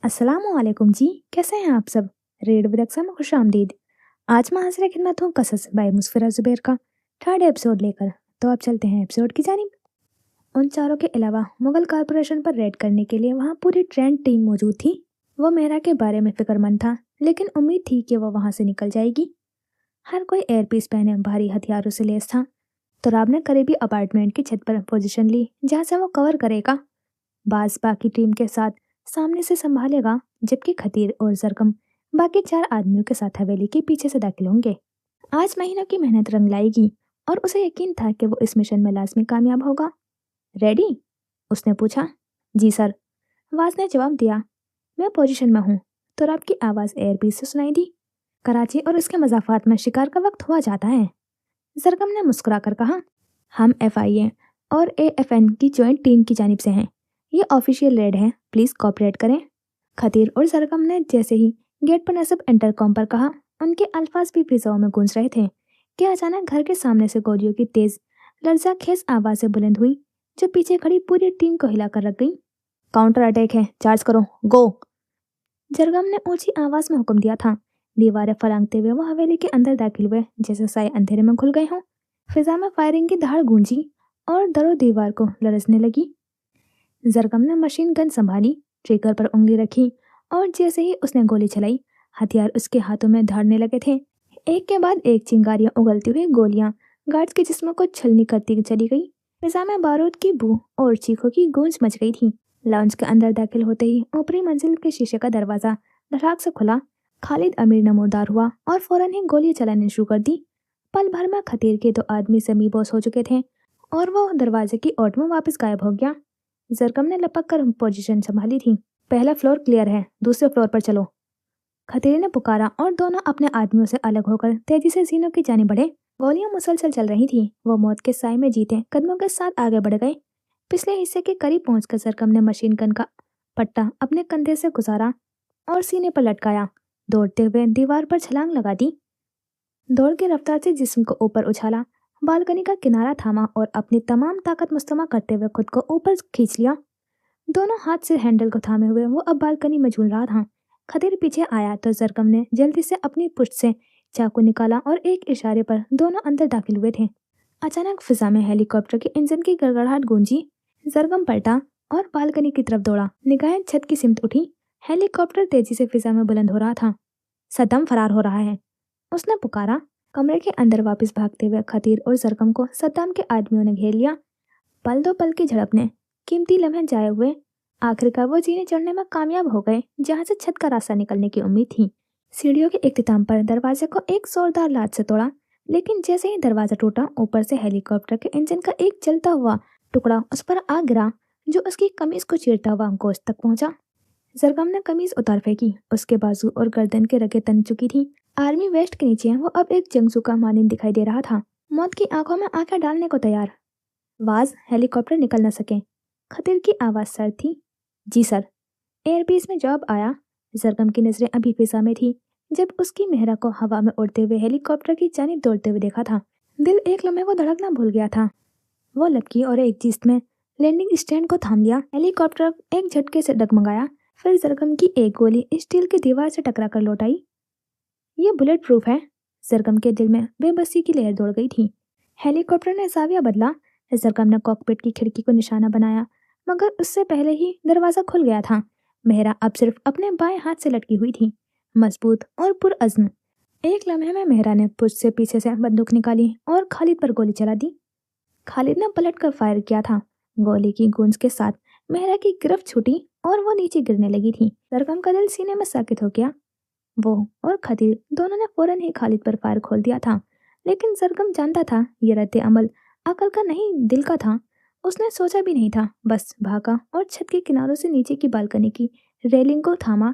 अस्सलामुअलैकुम जी, कैसे हैं आप सब? रेड विद अक्सर में खुश आमदीद। आज मैं हाजिर खिदमत हूँ कसस बाय मुस्फिरा जुबैर का थर्ड एपिसोड लेकर। तो अब चलते हैं एपिसोड की जानिब। उन चारों के अलावा मुगल कॉरपोरेशन पर रेड करने के लिए वहाँ पूरी ट्रेंड टीम मौजूद थी। वो मेहरा के बारे में फिक्रमंद था, लेकिन उम्मीद थी कि वो वहाँ से निकल जाएगी। हर कोई एयरपीस पहने भारी हथियारों से लैस था। तुराब ने करीबी अपार्टमेंट की छत पर पोजीशन ली, जहाँ से वो कवर करेगा। बास बाकी टीम के साथ सामने से संभालेगा, जबकि खतीर और जरकम बाकी 4 आदमियों के साथ हवेली के पीछे से दाखिल होंगे। आज महीनों की मेहनत रंग लाएगी और उसे यकीन था कि वो इस मिशन में लाजमी कामयाब होगा। रेडी? उसने पूछा। जी सर, वाज ने जवाब दिया। मैं पोजीशन में हूँ। तुराब की आवाज़ एयरपीस से सुनाई दी। कराची और उसके मज़ाफ़ात में शिकार का वक्त हुआ जाता है। जरकम ने मुस्कुराकर कहा। हम FIA और AFN की ज्वाइंट टीम की जानिब से हैं। ये ऑफिशियल रेड है, प्लीज़ कोऑपरेट करें। खतीर और सरगम ने जैसे ही गेट पर नसब इंटरकॉम पर कहा, उनके अल्फाज भी फिजाओं में गूंज रहे थे कि अचानक घर के सामने से गोलियों की तेज लर्जाखेज आवाज़ें बुलंद हुई, जो पीछे खड़ी पूरी टीम को हिलाकर रख गई। काउंटर अटैक है, चार्ज करो, गो। जरगम ने ऊंची आवाज़ में हुक्म दिया था। दीवारें फलांगते हुए वो हवेली के अंदर दाखिल हुए, जैसे साए अंधेरे में घुल गए हों। फिजा में फायरिंग की दहाड़ गूंजी और दरो दीवार को लरसने लगी। जरगम ने मशीन गन संभाली, ट्रिगर पर उंगली रखी और जैसे ही उसने गोली चलाई, हथियार उसके हाथों में धड़ने लगे थे। एक के बाद एक चिंगारियां उगलती हुई गोलियां गार्ड्स के जिस्मों को छलनी करती चली गई। फिजा में बारूद की बू और चीखों की गूंज मच गई थी। लाउंज के अंदर दाखिल होते ही ऊपरी मंजिल के शीशे का दरवाजा धड़ाक से खुला। खालिद अमीर नमूरदार हुआ और फौरन ही गोली चलानी शुरू कर दी। पल भर में खतीर के 2 आदमी समी बोस हो चुके थे और वो दरवाजे की ओट में वापस गायब हो गया। जरकम ने लपक कर पोजीशन संभाली थी। पहला फ्लोर क्लियर है, दूसरे फ्लोर पर चलो। खतीर ने पुकारा और दोनों अपने आदमियों से अलग होकर तेजी से जीनों की जाने बढ़े। गोलियां मुसलसल चल रही थी। वो मौत के साए में जीते कदमों के साथ आगे बढ़ गए। पिछले हिस्से के करीब पहुंचकर जरकम ने मशीन गन का पट्टा अपने कंधे से गुजारा और सीने पर लटकाया। दौड़ते हुए दीवार पर छलांग लगा दी। दौड़ की रफ्तार से जिस्म को ऊपर उछाला, बालकनी का किनारा थामा और अपनी तमाम ताकत मुस्तमा करते हुए खुद को ऊपर खींच लिया। दोनों हाथ से हैंडल को थामे हुए वो अब बालकनी में झूल रहा था। खतीर पीछे आया तो जरकम ने जल्दी से अपनी पुश्त से चाकू निकाला और एक इशारे पर दोनों अंदर दाखिल हुए थे। अचानक फिजा में हेलीकॉप्टर के इंजन की गड़गड़ाहट गूंजी। जरगम पलटा और बालकनी की तरफ दौड़ा। निगाहें छत की सिमत उठी। हेलीकॉप्टर तेजी से फिजा में बुलंद हो रहा था। सद्दाम फरार हो रहा है, उसने पुकारा। कमरे के अंदर वापस भागते हुए खतीर और जरकम को सद्दाम के आदमियों ने घेर लिया। पल दो पल की झड़प ने कीमती लम्हे जाए हुए। आखिरकार वो जीने चढ़ने में कामयाब हो गए, जहां से छत का रास्ता निकलने की उम्मीद थी। सीढ़ियों के इख्तिताम पर दरवाजे को एक जोरदार लात से तोड़ा, लेकिन जैसे ही दरवाजा टूटा, ऊपर से हेलीकॉप्टर के इंजन का एक जलता हुआ टुकड़ा उस पर आ गिरा, जो उसकी कमीज को चीरता हुआ गोश्त तक पहुंचा। जरगम ने कमीज उतार फेंकी। उसके बाजू और गर्दन के रगें तन चुकी थी। आर्मी वेस्ट के नीचे वो अब एक जंगजू का मानिंद दिखाई दे रहा था, मौत की आंखों में आंखें डालने को तैयार। वाज हेलीकॉप्टर निकल न सके। खतीर की आवाज सर थी। जी सर, एयरबेस में जवाब आया। जरगम की नजरें अभी फिजा में थी जब उसकी मेहरा को हवा में उड़ते हुए हेलीकॉप्टर की जानिब दौड़ते हुए देखा था। दिल एक लम्हे को धड़कना भूल गया था। वो लपकी और एक जिस्त में लैंडिंग स्टैंड को थाम लिया। हेलीकॉप्टर एक झटके से डगमगाया, फिर जरगम की एक गोली स्टील की दीवार से टकरा कर लौट आई। ये बुलेट प्रूफ है। जरगम के दिल में बेबसी की लहर दौड़ गई थी। हेलीकॉप्टर ने जाविया बदला। जरगम ने कॉकपिट की खिड़की को निशाना बनाया, मगर उससे पहले ही दरवाजा खुल गया था। मेहरा अब सिर्फ अपने बाएं हाथ से लटकी हुई थी, मजबूत और पुरअज़्म। एक लम्हे में मेहरा ने पुश से पीछे से बंदूक निकाली और खालिद पर गोली चला दी। खालिद ने पलट कर फायर किया था। गोली की गूंज के साथ मेहरा की गिरफ्त छूटी और वो नीचे गिरने लगी थी। जरगम का दिल सीने में साकित हो गया। वो और खतीर दोनों ने फौरन ही खालिद पर फायर खोल दिया था, लेकिन जरगम जानता था ये रद्द अमल अकल का नहीं, दिल का था। उसने सोचा भी नहीं था, बस भागा और छत के किनारों से नीचे की बालकनी की रेलिंग को थामा।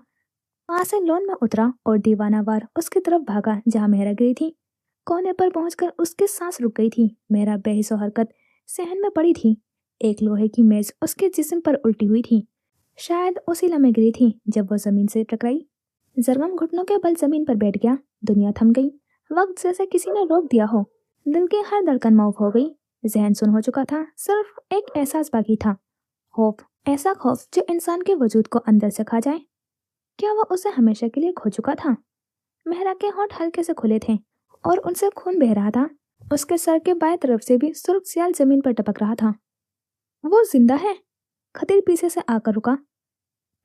वहां से लॉन में उतरा और दीवानावार उसकी तरफ भागा जहां मेहरा गिरी थी। कोने पर पहुंचकर उसकी सांस रुक गई थी। मेहरा बेहिस हरकत सहन में पड़ी थी। एक लोहे की मेज उसके जिस्म पर उल्टी हुई थी। शायद उसी लम्हे गिरी थी जब वो जमीन से टकराई। जरगम घुटनों के बल जमीन पर बैठ गया। दुनिया थम गई। वक्त जैसे किसी ने रोक दिया हो। दिल की हर धड़कन मौफ हो गई। जहन सुन हो चुका था। सिर्फ एक एहसास बाकी था, खौफ। ऐसा खौफ जो इंसान के वजूद को अंदर से खा जाए। क्या वो उसे हमेशा के लिए खो चुका था? मेहरा के होंठ हल्के से खुले थे और उनसे खून बह रहा था। उसके सर के बाएं तरफ से भी सुर्ख सियाल जमीन पर टपक रहा था। वो जिंदा है? खतीर पीछे से आकर रुका।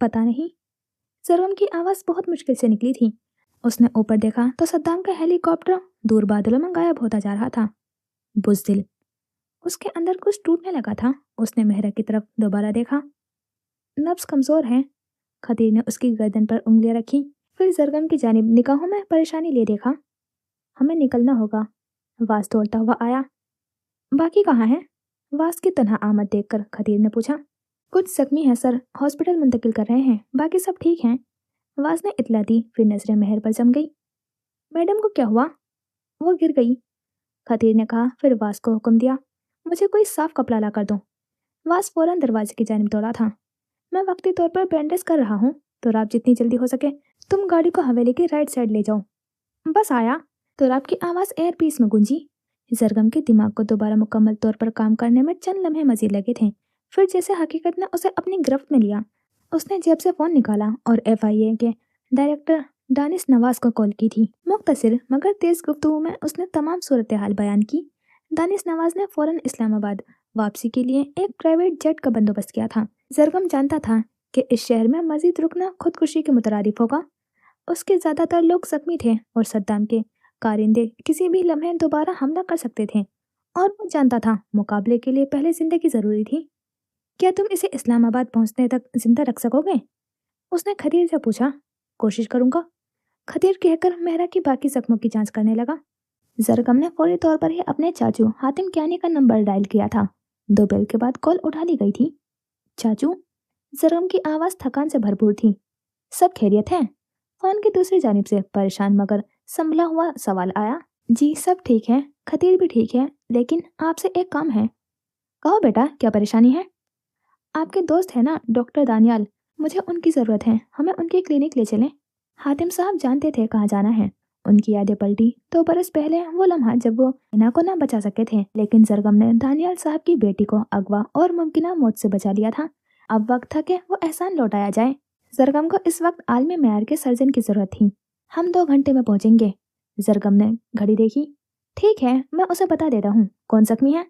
पता नहीं। सरवम की आवाज बहुत मुश्किल से निकली थी। उसने ऊपर देखा तो सद्दाम का हेलीकॉप्टर दूर बादलों में गायब होता जा रहा था। बुज़दिल। उसके अंदर कुछ टूटने लगा था। उसने मेहरा की तरफ दोबारा देखा। नब्ज कमजोर है। खतीर ने उसकी गर्दन पर उंगलियां रखी, फिर सरगम की जानिब निगाहों में परेशानी ले देखा। हमें निकलना होगा। वास दौड़ता हुआ आया। बाकी कहाँ है? वास की तनहा आमद देखकर खतीर ने पूछा। कुछ जख्मी है सर, हॉस्पिटल मुंतकिल कर रहे हैं, बाकी सब ठीक हैं। वास ने इतला दी, फिर नजरें मेहर पर जम गई। मैडम को क्या हुआ? वो गिर गई। खतीर ने कहा, फिर वास को हुक्म दिया, मुझे कोई साफ कपड़ा ला कर दो। वास फौरन दरवाजे की जानिब दौड़ा था। मैं वक्ती तौर पर बैंडेज कर रहा हूँ, तो आप जितनी जल्दी हो सके तुम गाड़ी को हवेली की राइट साइड ले जाओ। बस आया। तो आपकी आवाज़ एयर पीस में गूंजी। सरगम के दिमाग को दोबारा मुकम्मल तौर पर काम करने में चंद लम्हे मजीद लगे थे। फिर जैसे हकीकत ने उसे अपनी गिरफ्त में लिया, उसने जेब से फ़ोन निकाला और FIA के डायरेक्टर दानिश नवाज को कॉल की थी। मुख्तसर मगर तेज़ गुफ्तगू में उसने तमाम सूरत हाल बयान की। दानिश नवाज ने फ़ौरन इस्लामाबाद वापसी के लिए एक प्राइवेट जेट का बंदोबस्त किया था। सरगम जानता था कि इस शहर में मजीद रुकना खुदकुशी के मुतरादिफ होगा। उसके ज़्यादातर लोग जख्मी थे और सद्दाम के कारिंदे किसी भी लम्हे दोबारा हमला कर सकते थे, और वो जानता था मुकाबले के लिए पहले जिंदगी ज़रूरी थी। क्या तुम इसे इस्लामाबाद पहुंचने तक जिंदा रख सकोगे? उसने खतीर से पूछा। कोशिश करूंगा। खतीर कहकर मेहरा की बाकी जख्मों की जांच करने लगा। जरगम ने फौरी तौर पर ही अपने चाचू हातिम कियानी का नंबर डायल किया था। 2 बेल के बाद कॉल उठा ली गई थी। चाचू? जरगम की आवाज़ थकान से भरपूर थी। सब खैरियत है? फोन की दूसरी जानिब से परेशान मगर संभला हुआ सवाल आया। जी सब ठीक है, खतीर भी ठीक है, लेकिन आपसे एक काम है। कहो बेटा, क्या परेशानी है? आपके दोस्त है ना डॉक्टर दानियाल, मुझे उनकी ज़रूरत है, हमें उनके क्लिनिक ले चलें। हातिम साहब जानते थे कहाँ जाना है। उनकी यादें पलटी तो बरस पहले वो लम्हा जब वो हिना को ना बचा सके थे, लेकिन सरगम ने दानियाल साहब की बेटी को अगवा और मुमकिन मौत से बचा लिया था। अब वक्त था कि वो एहसान लौटाया जाए। सरगम को इस वक्त आलमी मेयार के सर्जन की जरूरत थी। हम 2 घंटे में पहुंचेंगे। सरगम ने घड़ी देखी। ठीक है, मैं उसे बता देता हूँ। कौन जख्मी है?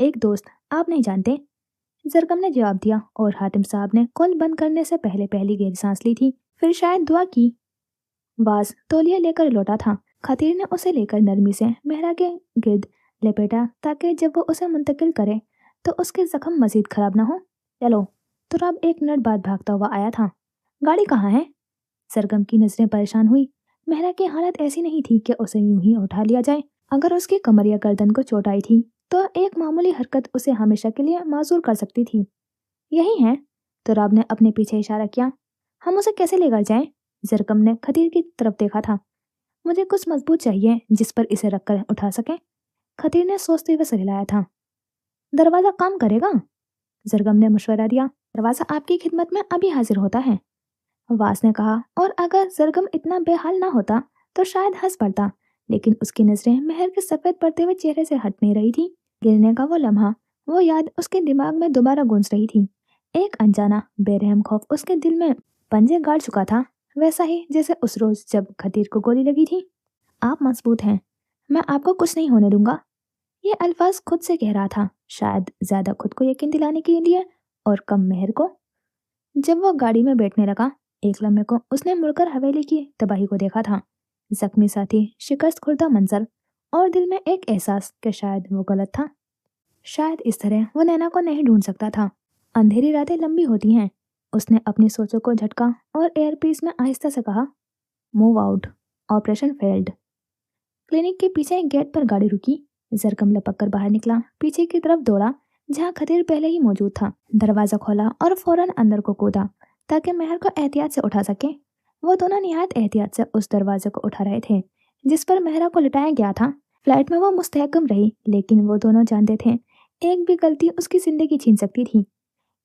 एक दोस्त, आप नहीं जानते। सरगम ने जवाब दिया और हातिम साहब ने कॉल बंद करने से पहले पहली गहरी सांस ली थी, फिर शायद दुआ की। वास तौलिया लेकर लौटा था। खतीर ने उसे लेकर नरमी से मेहरा के गिर्द लपेटा ताकि जब वो उसे मुंतकिल करे तो उसके जख्म मजीद खराब ना हो। चलो। तुराब 1 मिनट बाद भागता हुआ आया था। गाड़ी कहाँ है? सरगम की नजरें परेशान हुई। मेहरा की हालत ऐसी नहीं थी कि उसे यूं ही उठा लिया जाए। अगर उसकी कमर या गर्दन को चोट आई थी तो एक मामूली हरकत उसे हमेशा के लिए माजूर कर सकती थी। यही है। तुराब ने अपने पीछे इशारा किया। हम उसे कैसे लेकर जाएं? जरकम ने खतीर की तरफ देखा था। मुझे कुछ मजबूत चाहिए जिस पर इसे रखकर उठा सके। खतीर ने सोचते हुए सर हिलाया था। दरवाजा काम करेगा? जरगम ने मशवरा दिया। दरवाजा आपकी खिदमत में अभी हाजिर होता है, वास ने कहा। और अगर जरगम इतना बेहाल ना होता तो शायद हंस पड़ता, लेकिन उसकी नजरें मेहर के सफेद पड़ते हुए चेहरे से हट नहीं रही थी। गिरने का वो लम्हा, वो याद उसके दिमाग में दोबारा गूंज रही थी। एक अनजाना बेरहम खौफ उसके दिल में पंजे गाड़ चुका था, वैसा ही जैसे उस रोज जब खतीर को गोली लगी थी। आप मजबूत हैं, मैं आपको कुछ नहीं होने दूंगा। ये अल्फाज खुद से कह रहा था, शायद ज्यादा खुद को यकीन दिलाने के लिए और कम मेहर को। जब वो गाड़ी में बैठने लगा, एक लम्हे को उसने मुड़कर हवेली की तबाही को देखा था। जख्मी साथी, शिकस्त खुर्दा मंजर, और दिल में एक एहसास कि शायद वो गलत था। शायद इस तरह वो नैना को नहीं ढूंढ सकता था। अंधेरी रातें लंबी होती हैं। उसने अपनी सोचों को झटका और एयरपीस में आहिस्ता से कहा, move out, operation failed. Clinic के पीछे एक गेट पर गाड़ी रुकी। जरकम लपक कर बाहर निकला, पीछे की तरफ दौड़ा जहाँ खतीर पहले ही मौजूद था। दरवाजा खोला और फौरन अंदर को कूदा ताकि मेहर को एहतियात से उठा सके। वो दोनों निहायत एहतियात से उस दरवाजे को उठा रहे थे जिस पर मेहरा को लिटाया गया था। फ्लाइट में वो मुस्तहकम रही, लेकिन वो दोनों जानते थे एक भी गलती उसकी जिंदगी छीन सकती थी।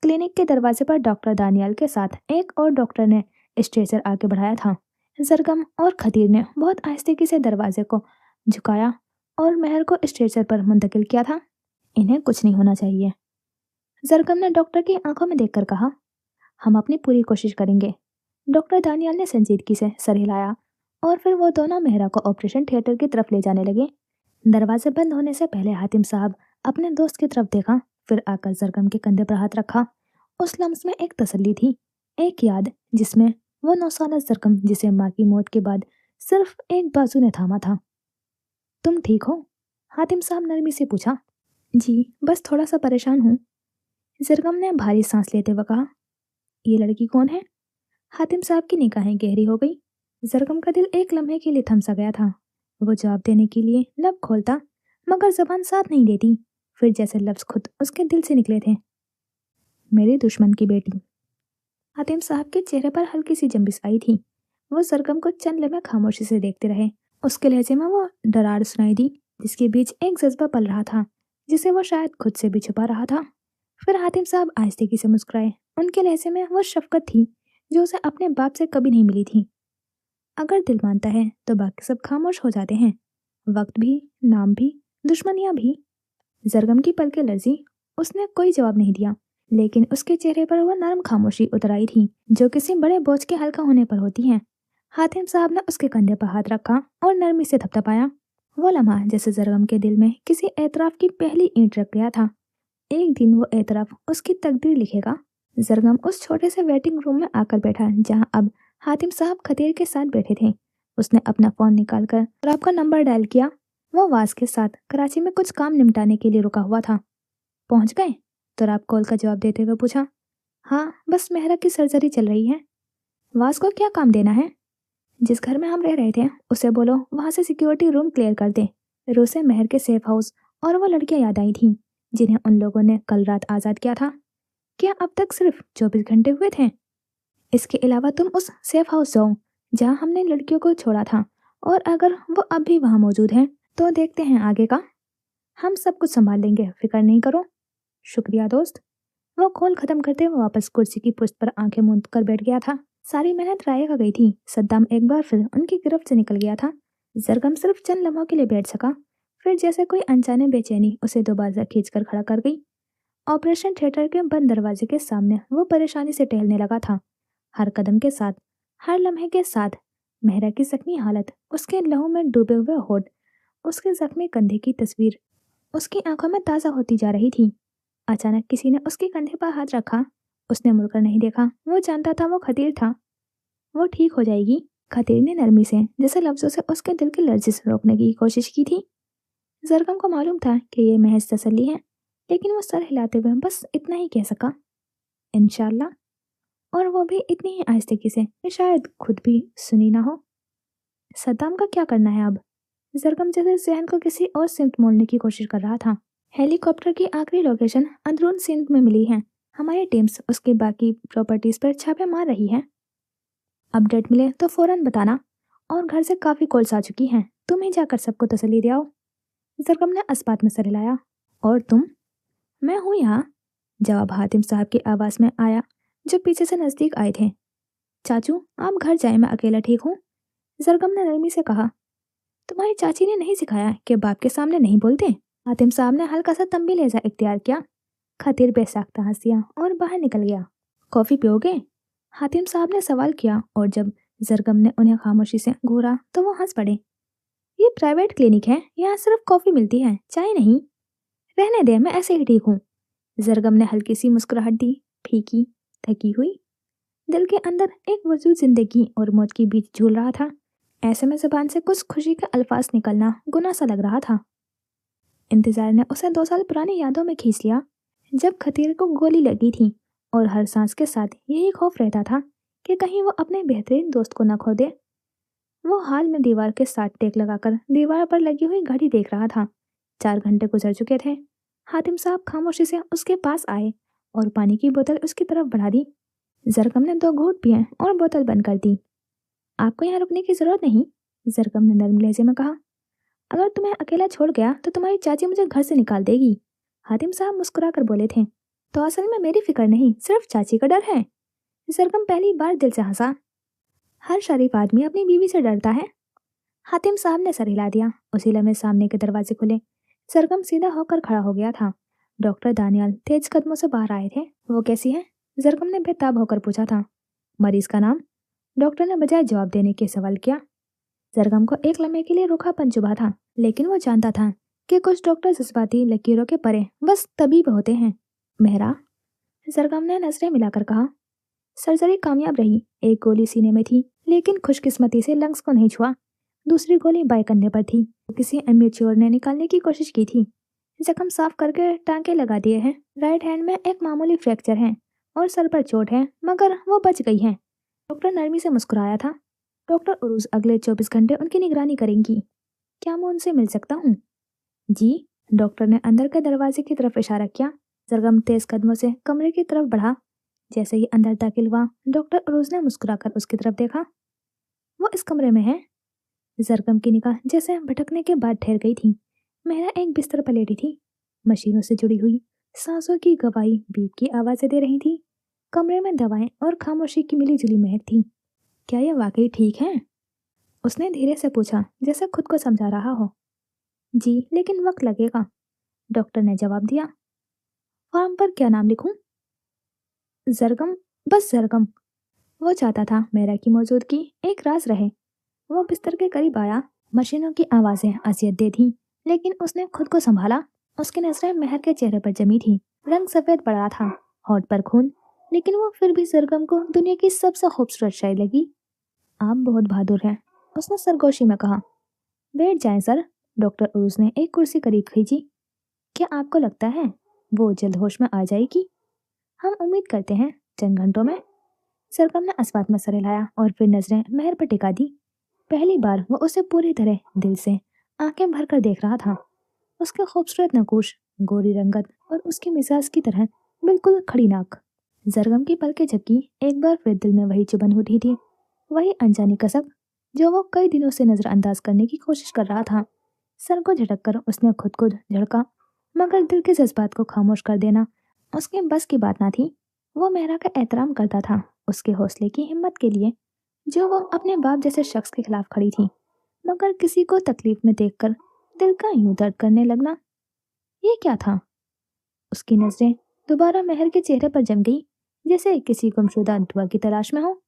क्लिनिक के दरवाजे पर डॉक्टर दानियाल के साथ एक और डॉक्टर ने स्ट्रेचर आगे बढ़ाया था। जरगम और खतीर ने बहुत आहिस्तेगी से दरवाजे को झुकाया और मेहर को स्ट्रेचर पर मुंतकिल किया था। इन्हें कुछ नहीं होना चाहिए, जरगम ने डॉक्टर की आंखों में देखकर कहा। हम अपनी पूरी कोशिश करेंगे। डॉक्टर दानियाल ने संजीदगी से सर हिलाया और फिर वो दोनों मेहरा को ऑपरेशन थिएटर की तरफ ले जाने लगे। दरवाजे बंद होने से पहले हातिम साहब अपने दोस्त की तरफ देखा, फिर आकर सरगम के कंधे पर हाथ रखा। उस लम्स में एक तसल्ली थी, एक याद जिसमें वो 9 साल सरगम जिसे माँ की मौत के बाद सिर्फ एक बाजू ने थामा था। तुम ठीक हो? हातिम साहब नरमी से पूछा। जी, बस थोड़ा सा परेशान हूँ, सरगम ने भारी सांस लेते हुए कहा। ये लड़की कौन है? हातिम साहब की निगाहें गहरी हो गई। सरगम का दिल एक लम्हे के लिए थम सा गया था। वो जवाब देने के लिए लब खोलता, मगर जबान साथ नहीं देती। फिर जैसे लफ्ज खुद उसके दिल से निकले थे। मेरे दुश्मन की बेटी। हातिम साहब के चेहरे पर हल्की सी जंबिस आई थी। वो सरगम को चंद लम्हे खामोशी से देखते रहे। उसके लहजे में वो डरार सुनाई दी, जिसके बीच एक जज्बा पल रहा था, जिसे वो शायद खुद से भी छुपा रहा था। फिर हातिम साहब आहिस्तेगी से मुस्कुराए। उनके लहजे में वो शफकत थी जो उसे अपने बाप से कभी नहीं मिली थी। अगर दिल मानता है तो बाकी सब खामोश हो जाते हैं, वक्त भी, नाम भी, दुश्मनियां भी। सरगम की पलकें लरजी। उसने कोई जवाब नहीं दिया, लेकिन उसके चेहरे पर वह नरम खामोशी उतर आई थी जो किसी बड़े बोझ के हल्का होने पर होती है। हातिम साहब ने उसके कंधे पर हाथ रखा और नरमी से थपथपाया। वो लम्हा जैसे सरगम के दिल में किसी एतराफ की पहली ईंट रख गया था। एक दिन वो एतराफ उसकी तकदीर लिखेगा। सरगम उस छोटे से वेटिंग रूम में आकर बैठा जहां अब हातिम साहब खतीर के साथ बैठे थे। उसने अपना फोन निकालकर और आपका नंबर डायल किया। वो वास के साथ कराची में कुछ काम निपटाने के लिए रुका हुआ था। पहुंच गए? तो आप कॉल का जवाब देते हुए पूछा। हाँ, बस मेहरा की सर्जरी चल रही है। वास को क्या काम देना है? जिस घर में हम रह रहे थे उसे बोलो वहां से सिक्योरिटी रूम क्लियर कर दे। रूसे मेहर के सेफ हाउस और वो लड़कियां याद आई थीं जिन्हें उन लोगों ने कल रात आज़ाद किया था। क्या अब तक सिर्फ 24 घंटे हुए थे? इसके अलावा तुम उस सेफ हाउस जाओ जहां हमने लड़कियों को छोड़ा था, और अगर वो अब भी वहां मौजूद हैं तो देखते हैं आगे का। हम सब कुछ संभाल लेंगे, फिक्र नहीं करो। शुक्रिया दोस्त। वो कॉल खत्म करते हुए वापस कुर्सी की पुश्त पर आंखें मूंद कर बैठ गया था। सारी मेहनत राय का गई थी। सद्दाम एक बार फिर उनकी गिरफ्त से निकल गया था। सरगम सिर्फ चंद लम्हों के लिए बैठ सका, फिर जैसे कोई अनजाने बेचैनी उसे दोबारा खींच कर खड़ा कर गई। ऑपरेशन थिएटर के बंद दरवाजे के सामने वो परेशानी से टहलने लगा था। हर कदम के साथ, हर लम्हे के साथ मेहरा की जख्मी हालत, उसके लहू में डूबे हुए होठ, उसके जख्मी कंधे की तस्वीर उसकी आंखों में ताज़ा होती जा रही थी। अचानक किसी ने उसके कंधे पर हाथ रखा। उसने मुड़कर नहीं देखा। वो जानता था वो खतीर था। वो ठीक हो जाएगी। खतीर ने नरमी से, जैसे लफ्जों से उसके दिल की लर्जिश रोकने की कोशिश की थी। सरगम को मालूम था कि ये महज तसल्ली है, लेकिन वो सर हिलाते हुए बस इतना ही कह सका, इंशाल्लाह। और वो भी इतनी ही आहिस्तेगी से कि शायद खुद भी सुनी ना हो। सद्दाम का क्या करना है अब? सरगम जैसे जहन को किसी और सिमत मोड़ने की कोशिश कर रहा था। हेलीकॉप्टर की आखिरी लोकेशन अंदरून सिंध में मिली है। हमारी टीम्स उसकी बाकी प्रॉपर्टीज पर छापे मार रही है। अपडेट मिले तो फौरन बताना। और घर से काफी कॉल्स आ चुकी हैं, तुम ही जाकर सबको तसल्ली दिलाओ। सरगम ने अस्पात में सर हिलाया। और तुम? मैं हूँ यहाँ, जवाब हातिम साहब की आवाज में आया, जो पीछे से नजदीक आए थे। चाचू, आप घर जाए, मैं अकेला ठीक हूँ, सरगम ने नरमी से कहा। तुम्हारी चाची ने नहीं सिखाया कि बाप के सामने नहीं बोलते? हातिम साहब ने हल्का सा तंबी लहजा इख्तियार किया। खतीर बेसाख्ता हंसिया और बाहर निकल गया। कॉफी पियोगे? हातिम साहब ने सवाल किया, और जब सरगम ने उन्हें खामोशी से घूरा तो वो हंस पड़े। ये प्राइवेट क्लिनिक है, यहाँ सिर्फ कॉफी मिलती है, चाय नहीं। रहने दे, मैं ऐसे ही ठीक हूँ। सरगम ने हल्की सी मुस्कुराहट दी, फीकी, थकी हुई। दिल के अंदर एक वजूद जिंदगी और मौत के बीच झूल रहा था। ऐसे में जुबान से कुछ खुशी का अल्फाज निकलना गुनाह सा लग रहा था। इंतजार ने उसे 2 साल पुरानी यादों में खींच लिया, जब खतीर को गोली लगी थी, और हर सांस के साथ यही खौफ रहता था कि कहीं वो अपने बेहतरीन दोस्त को न खो दे। वो हाल में दीवार के साथ टेक लगाकर दीवार पर लगी हुई घड़ी देख रहा था। 4 घंटे गुजर चुके थे। हातिम साहब खामोशी से उसके पास आए और पानी की बोतल उसकी तरफ बढ़ा दी। जरकम ने 2 घूंट पिए और बोतल बंद कर दी। आपको यहाँ रुकने की जरूरत नहीं, जरकम ने नर्म लहजे में कहा। अगर तुम्हें अकेला छोड़ गया तो तुम्हारी चाची मुझे घर से निकाल देगी। हातिम साहब मुस्कुरा कर बोले थे। तो असल में मेरी फिक्र नहीं, सिर्फ चाची का डर है। जरकम पहली बार दिल से हंसा। हर शरीफ आदमी अपनी बीवी से डरता है। हातिम साहब ने सर हिला दिया। उसी लम्हे सामने के दरवाजे खुले। सरगम सीधा होकर खड़ा हो गया था। डॉक्टर दानियाल तेज कदमों से बाहर आए थे। वो कैसी है? सरगम ने बेताब होकर पूछा था। मरीज का नाम? डॉक्टर ने बजाय जवाब देने के सवाल किया। सरगम को एक लम्हे के लिए रूखापन चुभा था, लेकिन वो जानता था कि कुछ डॉक्टर जज्बाती लकीरों के परे बस तबीब होते हैं। मेहरा, सरगम ने नजरें मिलाकर कहा। सर्जरी कामयाब रही। एक गोली सीने में थी, लेकिन खुशकिस्मती से लंग्स को नहीं छुआ। दूसरी गोली बाएं कंधे पर थी। किसी एम्यूच्योर ने निकालने की कोशिश की थी। जख्म साफ करके टांके लगा दिए हैं। राइट हैंड में एक मामूली फ्रैक्चर है और सर पर चोट है, मगर वो बच गई है। डॉक्टर नरमी से मुस्कुराया था। डॉक्टर उरूज अगले 24 घंटे उनकी निगरानी करेंगी। क्या मैं उनसे मिल सकता हूँ? जी। डॉक्टर ने अंदर के दरवाजे की तरफ इशारा किया। सरगम तेज कदमों से कमरे की तरफ बढ़ा। जैसे ही अंदर दाखिल हुआ, डॉक्टर उरूज ने मुस्कुराकर उसकी तरफ देखा। वो इस कमरे में है। सरगम की निगाह जैसे भटकने के बाद ठहर गई थी। मेहरा एक बिस्तर पर लेटी थी। मशीनों से जुड़ी हुई सांसों की गवाही बीप की आवाजें दे रही थी। कमरे में दवाएं और खामोशी की मिली जुली महक थी। क्या ये वाकई ठीक है? उसने धीरे से पूछा, जैसे खुद को समझा रहा हो। जी, लेकिन वक्त लगेगा, डॉक्टर ने जवाब दिया। फॉर्म पर क्या नाम लिखूं? जरगम, बस जरगम। वो चाहता था मेरा की मौजूदगी एक राज रहे। वो बिस्तर के करीब आया। मशीनों की आवाजें असियत दे थीं, लेकिन उसने खुद को संभाला। उसकी नजरें मेहर के चेहरे पर जमी थी। रंग सफेद पड़ा था, होठ पर खून, लेकिन वो फिर भी सरगम को दुनिया की सबसे खूबसूरत शायद लगी। आप बहुत बहादुर हैं, उसने सरगोशी में कहा। बैठ जाएं सर, डॉक्टर उरूज ने एक कुर्सी करीब खींची। क्या आपको लगता है वो जल्द होश में आ जाएगी? हम उम्मीद करते हैं, चंद घंटों में। सरगम ने अस्पात में सर हिलाया और फिर नजरें मेहर पर टिका दी। पहली बार वो उसे पूरी तरह दिल से आंखें भरकर देख रहा था। उसके खूबसूरत नकूश, गोरी रंगत और उसकी मिजाज की तरह बिल्कुल खड़ी नाक। जरगम की पलकें झपकी। एक बार फिर दिल में वही चुभन उठी थी, वही अनजानी कसक जो वो कई दिनों से नजरअंदाज करने की कोशिश कर रहा था। सर को झटक कर उसने खुद को झड़का, मगर दिल के जज्बात को खामोश कर देना उसके बस की बात ना थी। वो मेहरा का एहतराम करता था, उसके हौसले की हिम्मत के लिए, जो वो अपने बाप जैसे शख्स के खिलाफ खड़ी थी। मगर किसी को तकलीफ में देखकर दिल का यूं दर्द करने लगना, ये क्या था? उसकी नजरें दोबारा मेहर के चेहरे पर जम गई, जैसे किसी गुमशुदा दुआ की तलाश में हो।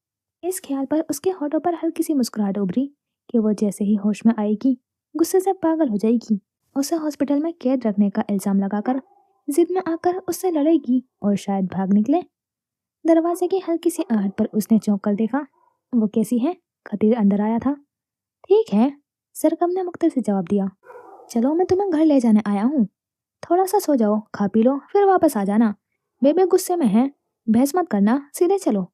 इस ख्याल पर उसके होठों पर हल्की सी मुस्कुराहट उभरी कि वो जैसे ही होश में आएगी गुस्से से पागल हो जाएगी। उसे हॉस्पिटल में कैद रखने का इल्जाम लगाकर जिद में आकर उससे लड़ेगी और शायद भाग निकले। दरवाजे की हल्की सी आहट पर उसने चौंक कर देखा। वो कैसी है? खतीर अंदर आया था। ठीक है, सरगम ने मुख्तर से जवाब दिया। चलो, मैं तुम्हें घर ले जाने आया हूँ। थोड़ा सा सो जाओ, खा पी लो, फिर वापस आ जाना। बेबे गुस्से में है, बहस मत करना, सीधे चलो।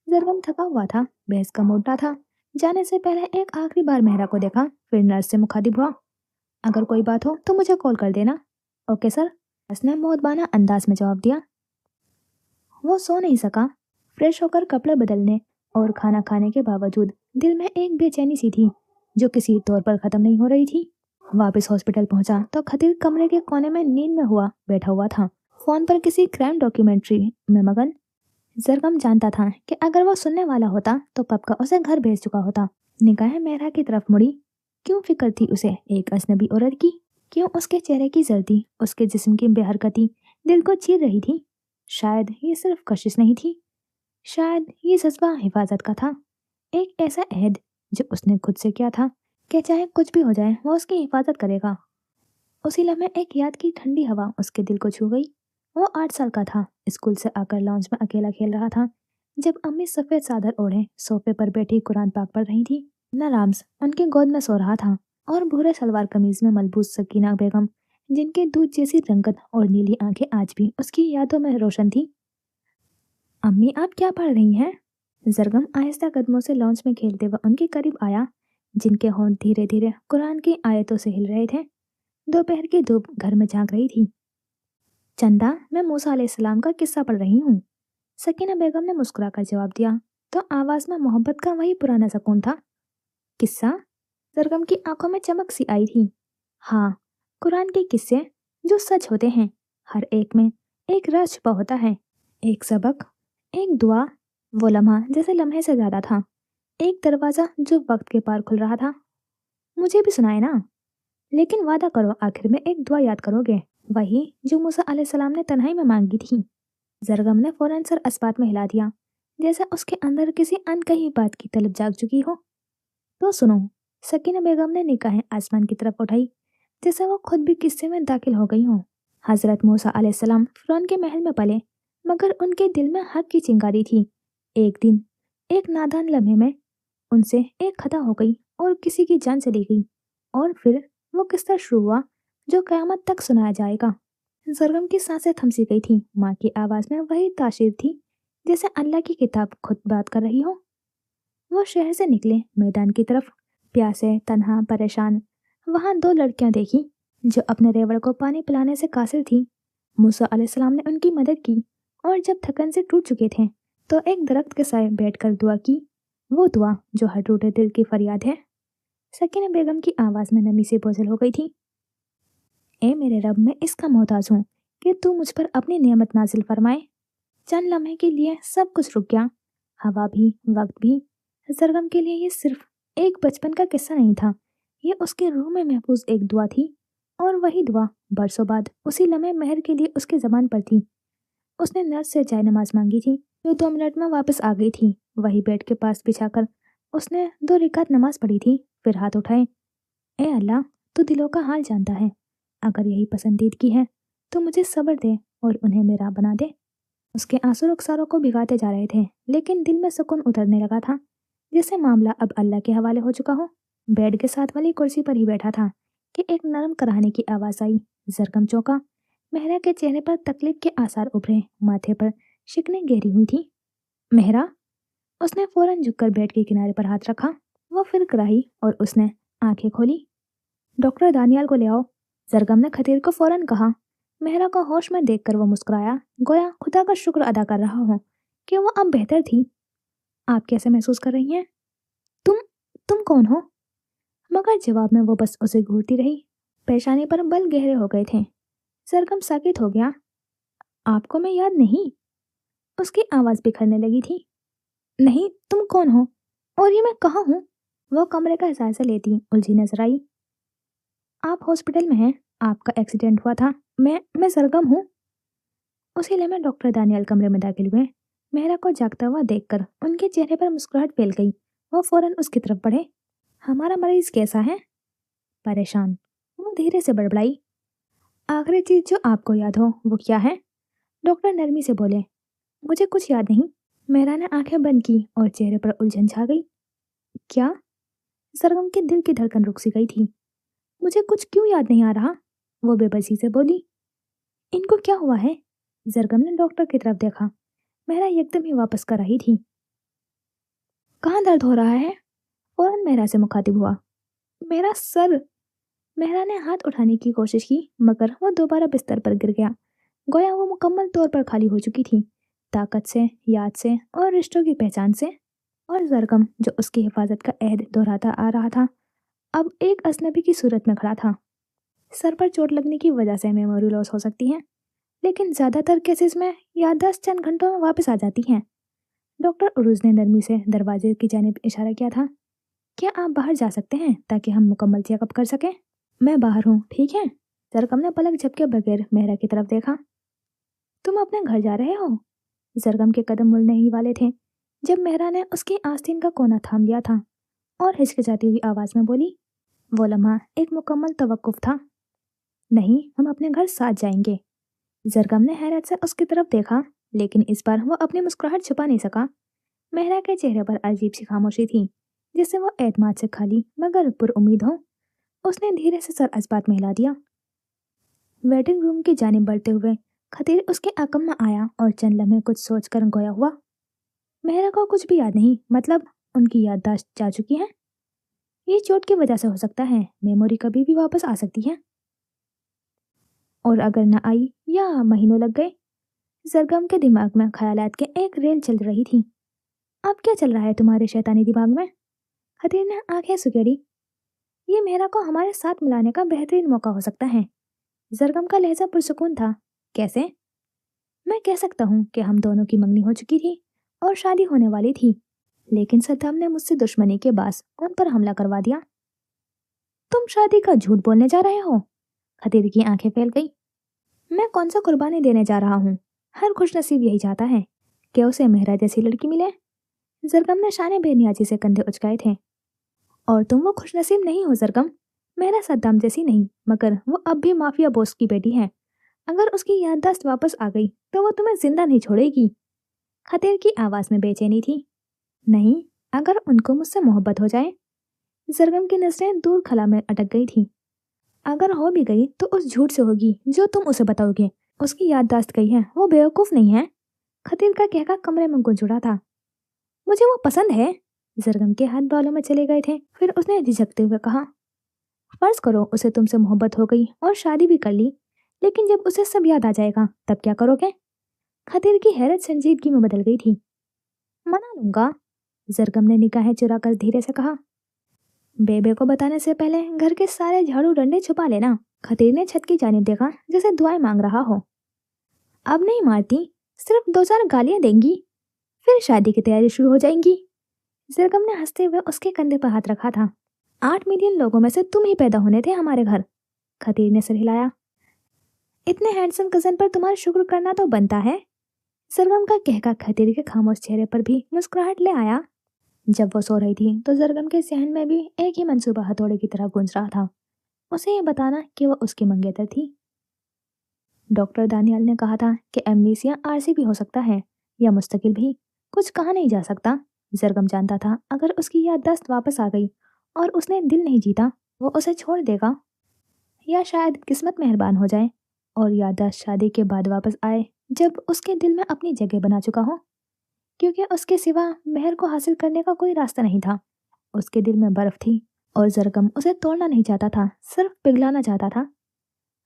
जरगम थका हुआ था, बहस का मूड ना था। जाने से पहले एक आखिरी बार मेहरा को देखा, फिर नर्स से मुखातिब हुआ। अगर कोई बात हो तो मुझे कॉल कर देना। ओके सर, उसने मोहब्बाना अंदाज में जवाब दिया। वो सो नहीं सका। फ्रेश होकर कपड़े बदलने और खाना खाने के बावजूद दिल में एक बेचैनी सी थी, जो किसी तौर पर खत्म नहीं हो रही थी। वापस हॉस्पिटल पहुंचा तो खतीर कमरे के कोने में नींद में बैठा हुआ था, फोन पर किसी क्राइम डॉक्यूमेंट्री में मगन। जरगम जानता था कि अगर वो सुनने वाला होता तो कब का उसे घर भेज चुका होता। निगाहें मेहरा की तरफ मुड़ी। क्यों फिक्र थी उसे एक अजनबी औरत की? क्यों उसके चेहरे की जर्दी, उसके जिस्म की बेहरकती दिल को चीर रही थी? शायद ये सिर्फ कशिश नहीं थी, शायद ये जज्बा हिफाजत का था। एक ऐसा अहद जो उसने खुद से किया था कि चाहे कुछ भी हो जाए वो उसकी हिफाजत करेगा। उसी लम्हे एक याद की ठंडी हवा उसके दिल को छू गई। वो 8 साल का था, स्कूल से आकर लॉन्च में अकेला खेल रहा था, जब अम्मी सफेद चादर ओढ़े सोफे पर बैठी कुरान पाक पढ़ रही थी। न राम्स उनके गोद में सो रहा था और भूरे सलवार कमीज में मलबूस सकीना बेगम, जिनके दूध जैसी रंगत और नीली आंखें आज भी उसकी यादों में रोशन थी। अम्मी, आप क्या पढ़ रही हैं? जरगम आहिस्ता कदमों से लॉन्च में खेलते हुए उनके करीब आया, जिनके होंठ धीरे धीरे कुरान की आयतों से हिल रहे थे। दोपहर की धूप घर में झांक रही थी। चंदा, मैं मूसा अलैहिस्सलाम का किस्सा पढ़ रही हूँ, सकीना बेगम ने मुस्कुराकर जवाब दिया, तो आवाज में मोहब्बत का वही पुराना सुकून था। किस्सा? सरगम की आंखों में चमक सी आई थी। हाँ, कुरान के किस्से जो सच होते हैं। हर एक में एक राज छुपा होता है, एक सबक, एक दुआ। वो लम्हा जैसे लम्हे से ज्यादा था, एक दरवाजा जो वक्त के पार खुल रहा था। मुझे भी सुनाए ना, लेकिन वादा करो आखिर में एक दुआ याद करोगे, वही जो मूसा अलैहिस्सलाम ने तन्हाई में मांगी थी। जरगम ने फौरन सर अस्पात में हिला दिया। जैसे उसके अंदर किसी अनकही बात की तलब जाग चुकी हो। तो सुनो, सकीना बेगम ने निगाहें आसमान की तरफ उठाई, जैसे वो खुद भी किस्से में दाखिल हो गई हो। हजरत मूसा अलैहिस्सलाम फिरौन के महल में पले, मगर उनके दिल में हक की चिंगारी थी। एक दिन, एक नादान लम्हे में उनसे एक खता हो गई और किसी की जान चली गई। और फिर वो किस्सा शुरू हुआ जो कयामत तक सुनाया जाएगा। सरगम की सांसें थमसी गई थी। माँ की आवाज में वही तासीर थी, जैसे अल्लाह की किताब खुद बात कर रही हो। वो शहर से निकले मैदान की तरफ, प्यासे, तन्हा, परेशान। वहां दो लड़कियां देखी जो अपने रेवड़ को पानी पिलाने से कासिर थी। मूसा अलैहिस्सलाम ने उनकी मदद की और जब थकन से टूट चुके थे तो एक दरख्त के साए बैठकर दुआ की, वो दुआ जो हर टूटे दिल की फरियाद है। सकीना बेगम की आवाज में नमी से बोझल हो गई थी। ए मेरे रब, मैं इसका मोहताज हूँ कि तू मुझ पर अपनी नियमत नाजिल फरमाए। चंद लम्हे के लिए सब कुछ रुक गया, हवा भी, वक्त भी। सरगम के लिए ये सिर्फ एक बचपन का किस्सा नहीं था, ये उसके रूह में महफूज एक दुआ थी। और वही दुआ बरसों बाद उसी लम्हे मेहर के लिए उसकी जबान पर थी। उसने नर्स से चाय नमाज मांगी थी, जो 2 मिनट में वापस आ गई थी। वही बेड के पास बिछाकर उसने 2 रिकात नमाज पढ़ी थी, फिर हाथ उठाए। ए अल्लाह, तू दिलों का हाल जानता है। अगर यही पसंदीदगी है तो मुझे सब्र दे और उन्हें मेरा बना दे। उसके आंसू रुखसारों को भिगाते जा रहे थे, लेकिन दिल में सुकून उतरने लगा था, जैसे मामला अब अल्लाह के हवाले हो चुका हो। बेड के साथ वाली कुर्सी पर ही बैठा था कि एक नरम कराहने की आवाज आई। जरकम चौंका। मेहरा के चेहरे पर तकलीफ के आसार उभरे, माथे पर शिकने गहरी हुई थी। मेहरा, उसने फौरन झुककर बेड के किनारे पर हाथ रखा। वो फिर कराही और उसने आंखें खोली। डॉक्टर दानियाल को ले आओ, जरगम ने खतीर को फौरन कहा। मेहरा को होश में देखकर वो मुस्कुराया, गोया खुदा का शुक्र अदा कर रहा हो कि वो अब बेहतर थी। आप कैसे महसूस कर रही हैं? तुम तुम कौन हो? मगर जवाब में वो बस उसे घूरती रही। पेशानी पर बल गहरे हो गए थे। सरगम साकित हो गया। आपको मैं याद नहीं? उसकी आवाज बिखरने लगी थी। नहीं, तुम कौन हो और ये मैं कहाँ हूँ? वो कमरे का जायजा लेती उलझी नजर आई। आप हॉस्पिटल में हैं, आपका एक्सीडेंट हुआ था। मैं सरगम हूँ। उसी लम्हे डॉक्टर दानियल कमरे में दाखिल हुए। मेहरा को जागता हुआ देखकर उनके चेहरे पर मुस्कुराहट फैल गई। वो फौरन उसकी तरफ बढ़े। हमारा मरीज कैसा है? परेशान, वो धीरे से बड़बड़ाई। आखिरी चीज जो आपको याद हो वो क्या है? डॉक्टर नरमी से बोले। मुझे कुछ याद नहीं। मेहरा ने आंखें बंद की और चेहरे पर उलझन छा गई। क्या? सरगम के दिल की धड़कन रुक सी गई थी। मुझे कुछ क्यों याद नहीं आ रहा? वो बेबसी से बोली। इनको क्या हुआ है? जरगम ने डॉक्टर की तरफ देखा। मेहरा एकदम ही वापस कर रही थी। कहाँ दर्द हो रहा है? फौरन मेहरा से मुखातिब हुआ। मेरा सर। मेहरा ने हाथ उठाने की कोशिश की, मगर वो दोबारा बिस्तर पर गिर गया, गोया वो मुकम्मल तौर पर खाली हो चुकी थी, ताकत से, याद से और रिश्तों की पहचान से। और जरगम, जो उसकी हिफाजत का अहद दोहराता आ रहा था, अब एक अजनबी की सूरत में खड़ा था। सर पर चोट लगने की वजह से मेमोरी लॉस हो सकती है, लेकिन ज्यादातर केसेस में याददाश्त चंद घंटों में वापस आ जाती है। डॉक्टर उरुज ने नरमी से दरवाजे की जानिब इशारा किया था। क्या आप बाहर जा सकते हैं ताकि हम मुकम्मल चेकअप कर सकें? मैं बाहर हूँ, ठीक है। जरकम ने पलक झपके बगैर मेहरा की तरफ देखा। तुम अपने घर जा रहे हो? जरगम के कदम मुड़ने ही वाले थे जब मेहरा ने उसकी आस्तीन का कोना थाम लिया था और हिचकिचाती हुई आवाज में बोली। वो लम्हा एक मुकम्मल तवक्कुफ था। नहीं, हम अपने घर साथ जाएंगे। जरगम ने हैरत से उसकी तरफ देखा, लेकिन इस बार वो अपनी मुस्कुराहट छुपा नहीं सका। मेहरा के चेहरे पर अजीब सी खामोशी थी, जिससे वो एतमाद से खाली मगर पुरउम्मीद हो। उसने धीरे से सर इस्बात में हिला दिया। वेटिंग रूम की जानिब बढ़ते हुए खतीर उसके आकम में आया और चंद लम्हे कुछ सोचकर गोया हुआ। मेहरा को कुछ भी याद नहीं, मतलब उनकी याददाश्त जा चुकी है। ये चोट की वजह से हो सकता है, मेमोरी कभी भी वापस आ सकती है। और अगर न आई या महीनों लग गए। सरगम के दिमाग में ख्यालात के एक रेल चल रही थी। अब क्या चल रहा है तुम्हारे शैतानी दिमाग में? खतीर ने आंखें सुकेड़ी। ये मेहरा को हमारे साथ मिलाने का बेहतरीन मौका हो सकता है। जरगम का लहजा पुरसुकून था। कैसे? मैं कह सकता हूँ कि हम दोनों की मंगनी हो चुकी थी और शादी होने वाली थी, लेकिन सद्दाम ने मुझसे दुश्मनी के बास उन पर हमला करवा दिया। तुम शादी का झूठ बोलने जा रहे हो? खतीर की आंखें फैल गई। मैं कौन सा कुर्बानी देने जा रहा हूँ? हर खुशनसीब यही चाहता है कि उसे मेहरा जैसी लड़की मिले। जरगम ने शाने बेनियाजी से कंधे उचकाए थे। और तुम वो खुशनसीब नहीं हो जरगम, मेहरा सद्दाम जैसी नहीं, मगर वो अब भी माफिया बॉस की बेटी है। अगर उसकी याददाश्त वापस आ गई तो वो तुम्हें जिंदा नहीं छोड़ेगी। खतीर की आवाज में बेचैनी थी। नहीं, अगर उनको मुझसे मोहब्बत हो जाए। जरगम की नजरें दूर खला में अटक गई थी। अगर हो भी गई तो उस झूठ से होगी जो तुम उसे बताओगे। उसकी याददाश्त गई है, वो बेवकूफ नहीं है। खतीर का कहका कमरे में गूंज उड़ा था। मुझे वो पसंद है। जरगम के हाथ बालों में चले गए थे। फिर उसने झिझकते हुए कहा, फर्ज करो उसे तुमसे मोहब्बत हो गई और शादी भी कर ली, लेकिन जब उसे सब याद आ जाएगा तब क्या करोगे? खतीर की हैरत संजीदगी में बदल गई थी। मना लूंगा, जरगम ने निगाहें चुराकर धीरे से कहा। बेबे को बताने से पहले घर के सारे झाड़ू डंडे छुपा लेना। खतीर ने छत की जानिब देखा जैसे दुआएं मांग रहा हो। अब नहीं मारती, सिर्फ 2-4 गालियां देंगी, फिर शादी की तैयारी शुरू हो जाएंगी। जरगम ने हंसते हुए उसके कंधे पर हाथ रखा था। 8 मिलियन लोगों में से तुम ही पैदा होने थे हमारे घर। खतीर ने सिर हिलाया। इतने हैंडसम कजन पर तुम्हारा शुक्र करना तो बनता है। जरगम का कहका खतीर के खामोश चेहरे पर भी मुस्कुराहट ले आया। जब वो सो रही थी तो जरगम के जहन में भी एक ही मंसूबा हथौड़े की तरह गूंज रहा था, उसे ये बताना कि वो उसकी मंगेतर थी। डॉक्टर दानियाल ने कहा था कि एमनीसिया आरसी भी हो सकता है या मुस्तकिल भी, कुछ कहा नहीं जा सकता। जरगम जानता था अगर उसकी याददाश्त वापस आ गई और उसने दिल नहीं जीता, वो उसे छोड़ देगा, या शायद किस्मत मेहरबान हो जाए और याददाश्त शादी के बाद वापस आए जब उसके दिल में अपनी जगह बना चुका हो, क्योंकि उसके सिवा मेहर को हासिल करने का कोई रास्ता नहीं था। उसके दिल में बर्फ थी और जरगम उसे तोड़ना नहीं चाहता था, सिर्फ पिघलाना चाहता था।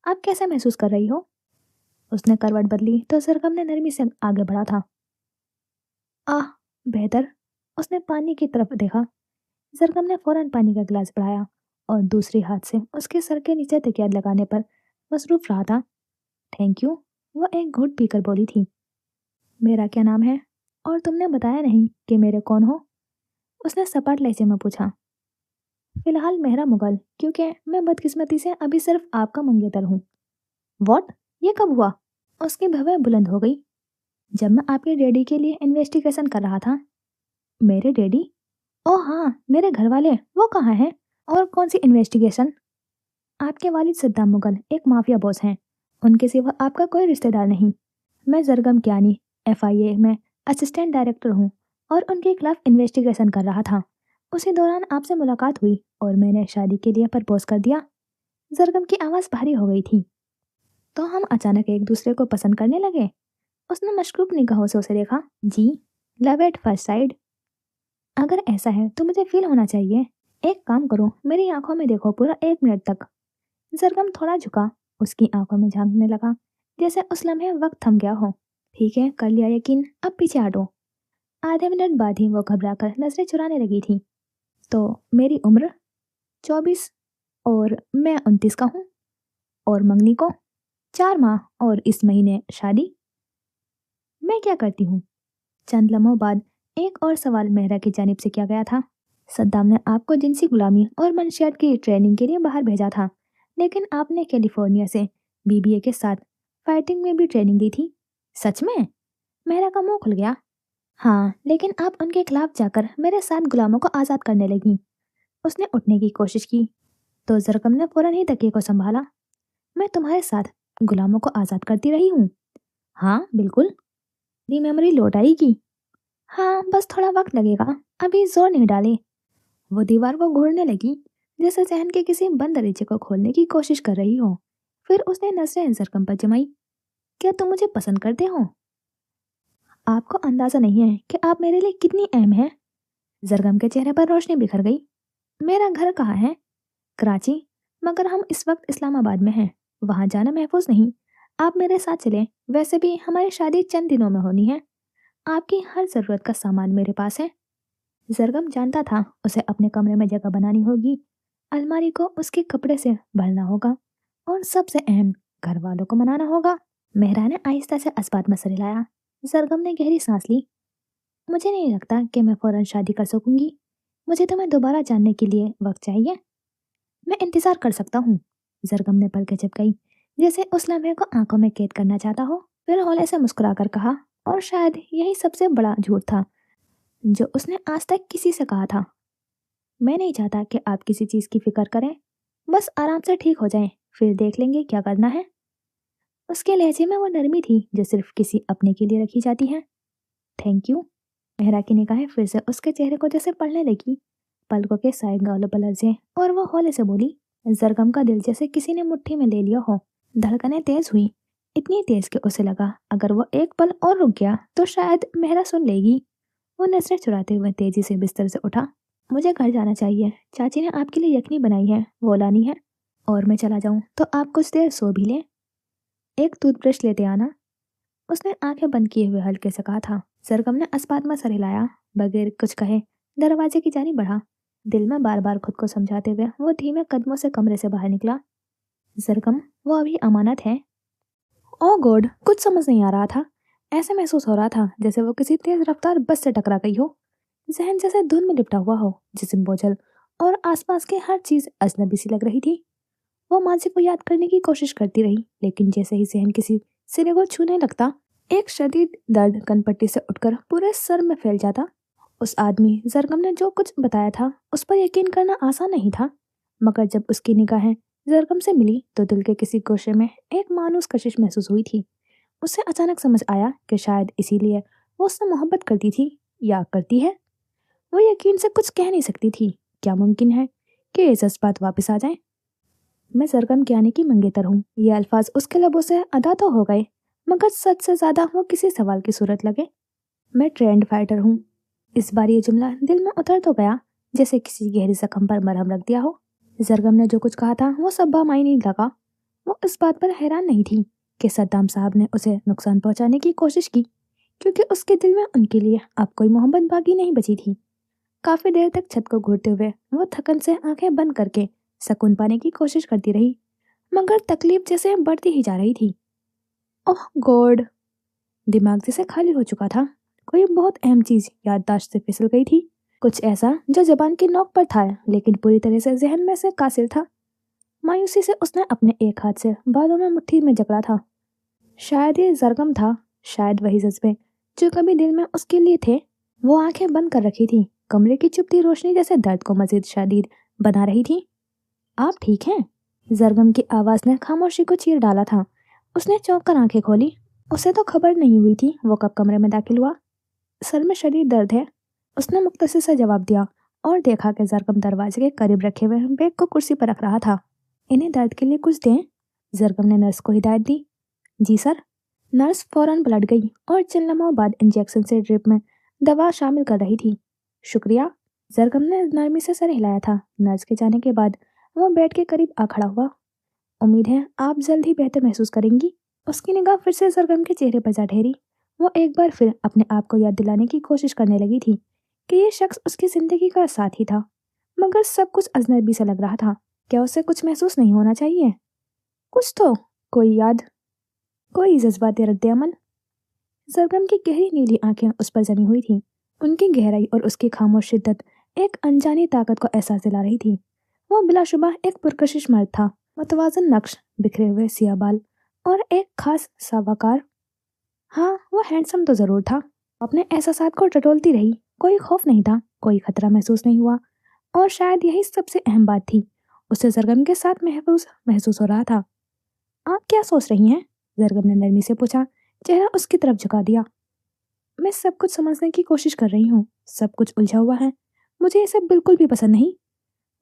आप कैसे महसूस कर रही हो? उसने करवट बदली तो जरगम ने नरमी से आगे बढ़ा था। आह, बेहतर। उसने पानी की तरफ देखा। जरगम ने फौरन पानी का गिलास बढ़ाया और दूसरी हाथ से उसके सर के नीचे तकिया लगाने पर मसरूफ रहा था। थैंक यू, वह एक घूंट पीकर बोली थी। मेरा क्या नाम है? और तुमने बताया नहीं कि मेरे कौन हो? उसने सपाट लहजे में पूछा। फिलहाल मेहरा मुगल, क्योंकि मैं बदकिस्मती से अभी सिर्फ आपका मंगेतर हूँ। वॉट? ये कब हुआ? उसकी भवें बुलंद हो गई। जब मैं आपके डैडी के लिए इन्वेस्टिगेशन कर रहा था। मेरे डैडी? ओह हाँ, मेरे घर वाले, वो कहाँ हैं? और कौन सी इन्वेस्टिगेशन? आपके वालिद सद्दाम मुगल एक माफिया बॉस हैं, उनके सिवा आपका कोई रिश्तेदार नहीं। मैं जरगम क्यानी, FIA में असिस्टेंट डायरेक्टर हूँ और उनके खिलाफ इन्वेस्टिगेशन कर रहा था। उसी दौरान आपसे मुलाकात हुई और मैंने शादी के लिए प्रपोज कर दिया। जरगम की आवाज़ भारी हो गई थी। तो हम अचानक एक दूसरे को पसंद करने लगे? उसने मशकूक निगाहों से उसे देखा। जी, लव एट फर्स्ट साइड। अगर ऐसा है तो मुझे फील होना चाहिए। एक काम करो, मेरी आंखों में देखो पूरा 1 मिनट तक। जरगम थोड़ा झुका, उसकी आंखों में झांकने लगा जैसे उस लम्हे वक्त थम गया हो। ठीक है, कर लिया यकीन, अब पीछे हटो। आधे मिनट बाद ही वो घबराकर नजरें चुराने लगी थी। तो मेरी उम्र 24 और मैं 29 का हूँ, और मंगनी को 4 माह और इस महीने शादी। मैं क्या करती हूँ? चंद लम्हों बाद एक और सवाल मेहरा की जानिब से किया गया था। सद्दाम ने आपको जिनसी गुलामी और मंशियात की ट्रेनिंग के लिए बाहर भेजा था, लेकिन आपने कैलिफोर्निया से BBA के साथ फाइटिंग में भी ट्रेनिंग दी थी। सच में? मेहरा का मुंह खुल गया। हाँ, लेकिन आप उनके खिलाफ जाकर मेरे 7 गुलामों को आज़ाद करने लगी। उसने उठने की कोशिश की तो जरगम ने फौरन ही तकिए को संभाला। मैं तुम्हारे साथ गुलामों को आज़ाद करती रही हूँ। हाँ बिल्कुल। मेरी मेमोरी लौट आएगी। हाँ, बस थोड़ा वक्त लगेगा, अभी जोर नहीं डाले। वो दीवार को घूरने लगी जैसे जहन के किसी बंद दरीचे को खोलने की कोशिश कर रही हो। फिर उसने नजरें जरगम पर जमाई। क्या तुम मुझे पसंद करते हो? आपको अंदाजा नहीं है कि आप मेरे लिए कितनी अहम हैं। जरगम के चेहरे पर रोशनी बिखर गई। मेरा घर कहाँ है? कराची, मगर हम इस वक्त इस्लामाबाद में हैं, वहां जाना महफूज नहीं। आप मेरे साथ चलें, वैसे भी हमारी शादी चंद दिनों में होनी है। आपकी हर जरूरत का सामान मेरे पास है। जरगम जानता था उसे अपने कमरे में जगह बनानी होगी, अलमारी को उसके कपड़े से भरना होगा और सबसे अहम, घर वालों को मनाना होगा। मेहरा ने आहिस्ता से इस्बात में सर हिलाया। जरगम ने गहरी सांस ली। मुझे नहीं लगता कि मैं फौरन शादी कर सकूंगी। मुझे तुम्हें दोबारा जानने के लिए वक्त चाहिए। मैं इंतजार कर सकता हूँ। जरगम ने पलकें झपकाई जैसे उस लम्हे को आंखों में कैद करना चाहता हो, फिर हौले से मुस्कुराकर कहा, اور شاید یہی سب سے بڑا جھوٹ تھا جو اس نے آج تک کسی سے کہا تھا۔ میں نہیں چاہتا کہ آپ کسی چیز کی فکر کریں، بس آرام سے ٹھیک ہو جائیں، پھر دیکھ لیں گے کیا کرنا ہے۔ اس کے لہجے میں وہ نرمی تھی جو صرف کسی اپنے کے لیے رکھی جاتی ہے۔ Thank you. مہرا کی نگاہیں پھر سے اس کے چہرے کو جیسے پڑھنے لگی، پلکوں کے سائے گالوں پر لرزے، اور وہ ہولے سے بولی۔ زرگم کا دل جیسے کسی نے مٹھی میں لے لیا ہو، دھڑکنیں تیز ہوئی، اتنی تیز کہ اسے لگا اگر وہ ایک پل اور رک گیا تو شاید مہرا سن لے گی۔ وہ نظریں چراتے ہوئے تیزی سے بستر سے اٹھا۔ مجھے گھر جانا چاہیے، چاچی نے آپ کے لیے یخنی بنائی ہے، وہ لانی ہے، اور میں چلا جاؤں تو آپ کچھ دیر سو بھی لیں۔ ایک ٹوتھ برش لیتے آنا، اس نے آنکھیں بند کیے ہوئے ہلکے سے کہا تھا۔ زرگم نے اسپات میں سر ہلایا، بغیر کچھ کہے دروازے کی جانب بڑھا۔ دل میں بار بار خود کو سمجھاتے ہوئے وہ دھیمے قدموں سے کمرے سے باہر نکلا۔ زرگم، وہ ابھی امانت ہے۔ او گوڈ، کچھ سمجھ نہیں آ رہا تھا۔ ایسے محسوس ہو رہا تھا جیسے وہ کسی تیز رفتار بس سے ٹکرا گئی ہو، ذہن جیسے دھند میں لپٹا ہوا ہو، جسم بوجھل، اور آس پاس کے ہر چیز اجنبی سی لگ رہی تھی۔ وہ ماضی کو یاد کرنے کی کوشش کرتی رہی، لیکن جیسے ہی ذہن کسی سرے کو چھونے لگتا، ایک شدید درد کن پٹی سے اٹھ کر پورے سر میں پھیل جاتا۔ اس آدمی زرگم نے جو کچھ بتایا تھا اس پر یقین کرنا آسان نہیں تھا، مگر جب اس کی نگاہیں زرگم سے ملی تو دل کے کسی گوشے میں ایک مانوس کشش محسوس ہوئی تھی۔ اسے اچانک سمجھ آیا کہ شاید اسی لیے وہ اس سے محبت کرتی تھی، یا کرتی ہے۔ وہ یقین سے کچھ کہہ نہیں سکتی تھی۔ کیا ممکن ہے کہ یہ جذبات واپس آ جائیں؟ میں زرگم کے آنے کی منگیتر ہوں۔ یہ الفاظ اس کے لبوں سے ادا تو ہو گئے، مگر سچ سے زیادہ وہ کسی سوال کی صورت لگے۔ میں ٹرینڈ فائٹر ہوں۔ اس بار یہ جملہ دل میں اتر تو گیا، جیسے کسی گہری زخم پر مرہم رکھ دیا ہو۔ زرگم نے جو کچھ کہا تھا وہ سب بامعنی لگا۔ وہ اس بات پر حیران نہیں تھی کہ صدام صاحب نے اسے نقصان پہنچانے کی کوشش کی، کیونکہ اس کے دل میں ان کے لیے اب کوئی محبت باقی نہیں بچی تھی۔ کافی دیر تک چھت کو گھورتے ہوئے وہ تھکن سے آنکھیں بند کر کے سکون پانے کی کوشش کرتی رہی، مگر تکلیف جیسے بڑھتی ہی جا رہی تھی۔ اوہ گوڈ، دماغ جیسے خالی ہو چکا تھا۔ کوئی بہت اہم چیز یادداشت سے پھسل گئی تھی، کچھ ایسا جو زبان کی نوک پر تھا لیکن پوری طرح سے ذہن میں سے قاصر تھا۔ مایوسی سے اس نے اپنے ایک ہاتھ سے بالوں میں مٹھی میں جکڑا تھا۔ شاید یہ زرگم تھا، شاید وہی جذبے جو کبھی دل میں اس کے لیے تھے۔ وہ آنکھیں بند کر رکھی تھی، کمرے کی چپتی روشنی جیسے درد کو مزید شدید بنا رہی تھی۔ آپ ٹھیک ہیں؟ زرگم کی آواز نے خاموشی کو چیر ڈالا تھا۔ اس نے چونک کر آنکھیں کھولی۔ اسے تو خبر نہیں ہوئی تھی وہ کب کمرے میں داخل ہوا۔ سر میں شدید درد ہے، اس نے مختصر سے جواب دیا، اور دیکھا کہ زرگم دروازے کے قریب رکھے ہوئے بیگ کو کرسی پر رکھ رہا تھا۔ انہیں درد کے لیے کچھ دیں؟ زرگم نے نرس کو ہدایت دی۔ جی سر۔ نرس فوراً پلٹ گئی اور چند لمحوں بعد انجیکشن سے ڈرپ میں دوا شامل کر رہی تھی۔ شکریہ۔ زرگم نے نرمی سے سر ہلایا تھا۔ نرس کے جانے کے بعد وہ بیڈ کے قریب آ کھڑا ہوا۔ امید ہے آپ جلد ہی بہتر محسوس کریں گی۔ اس کی نگاہ پھر سے زرگم کے چہرے پر جا ٹھہری۔ وہ ایک بار پھر اپنے آپ کو یاد دلانے کی کوشش کرنے لگی تھی کہ یہ شخص اس کی زندگی کا ساتھی تھا، مگر سب کچھ اجنبی سے لگ رہا تھا۔ کیا اسے کچھ محسوس نہیں ہونا چاہیے؟ کچھ تو، کوئی یاد، کوئی جذباتی رد عمل۔ زرگم کی گہری نیلی آنکھیں اس پر جمی ہوئی تھیں۔ ان کی گہرائی اور اس کی خاموش شدت ایک انجانی طاقت کو احساس دلا رہی تھی۔ وہ بلا شبہ ایک پرکشش مرد تھا، متوازن نقش، بکھرے ہوئے سیاہ بال، اور ایک خاص سا وقار۔ ہاں، وہ ہینڈسم تو ضرور تھا۔ اپنے احساسات کو ٹٹولتی رہی، کوئی خوف نہیں تھا، کوئی خطرہ محسوس نہیں ہوا، اور شاید یہی سب سے اہم بات تھی، اسے زرگم کے ساتھ محفوظ محسوس ہو رہا تھا۔ آپ کیا سوچ رہی ہیں؟ زرگم نے نرمی سے پوچھا، چہرہ اس کی طرف جھکا دیا۔ میں سب کچھ سمجھنے کی کوشش کر رہی ہوں، سب کچھ الجھا ہوا ہے، مجھے یہ سب بالکل بھی پسند نہیں،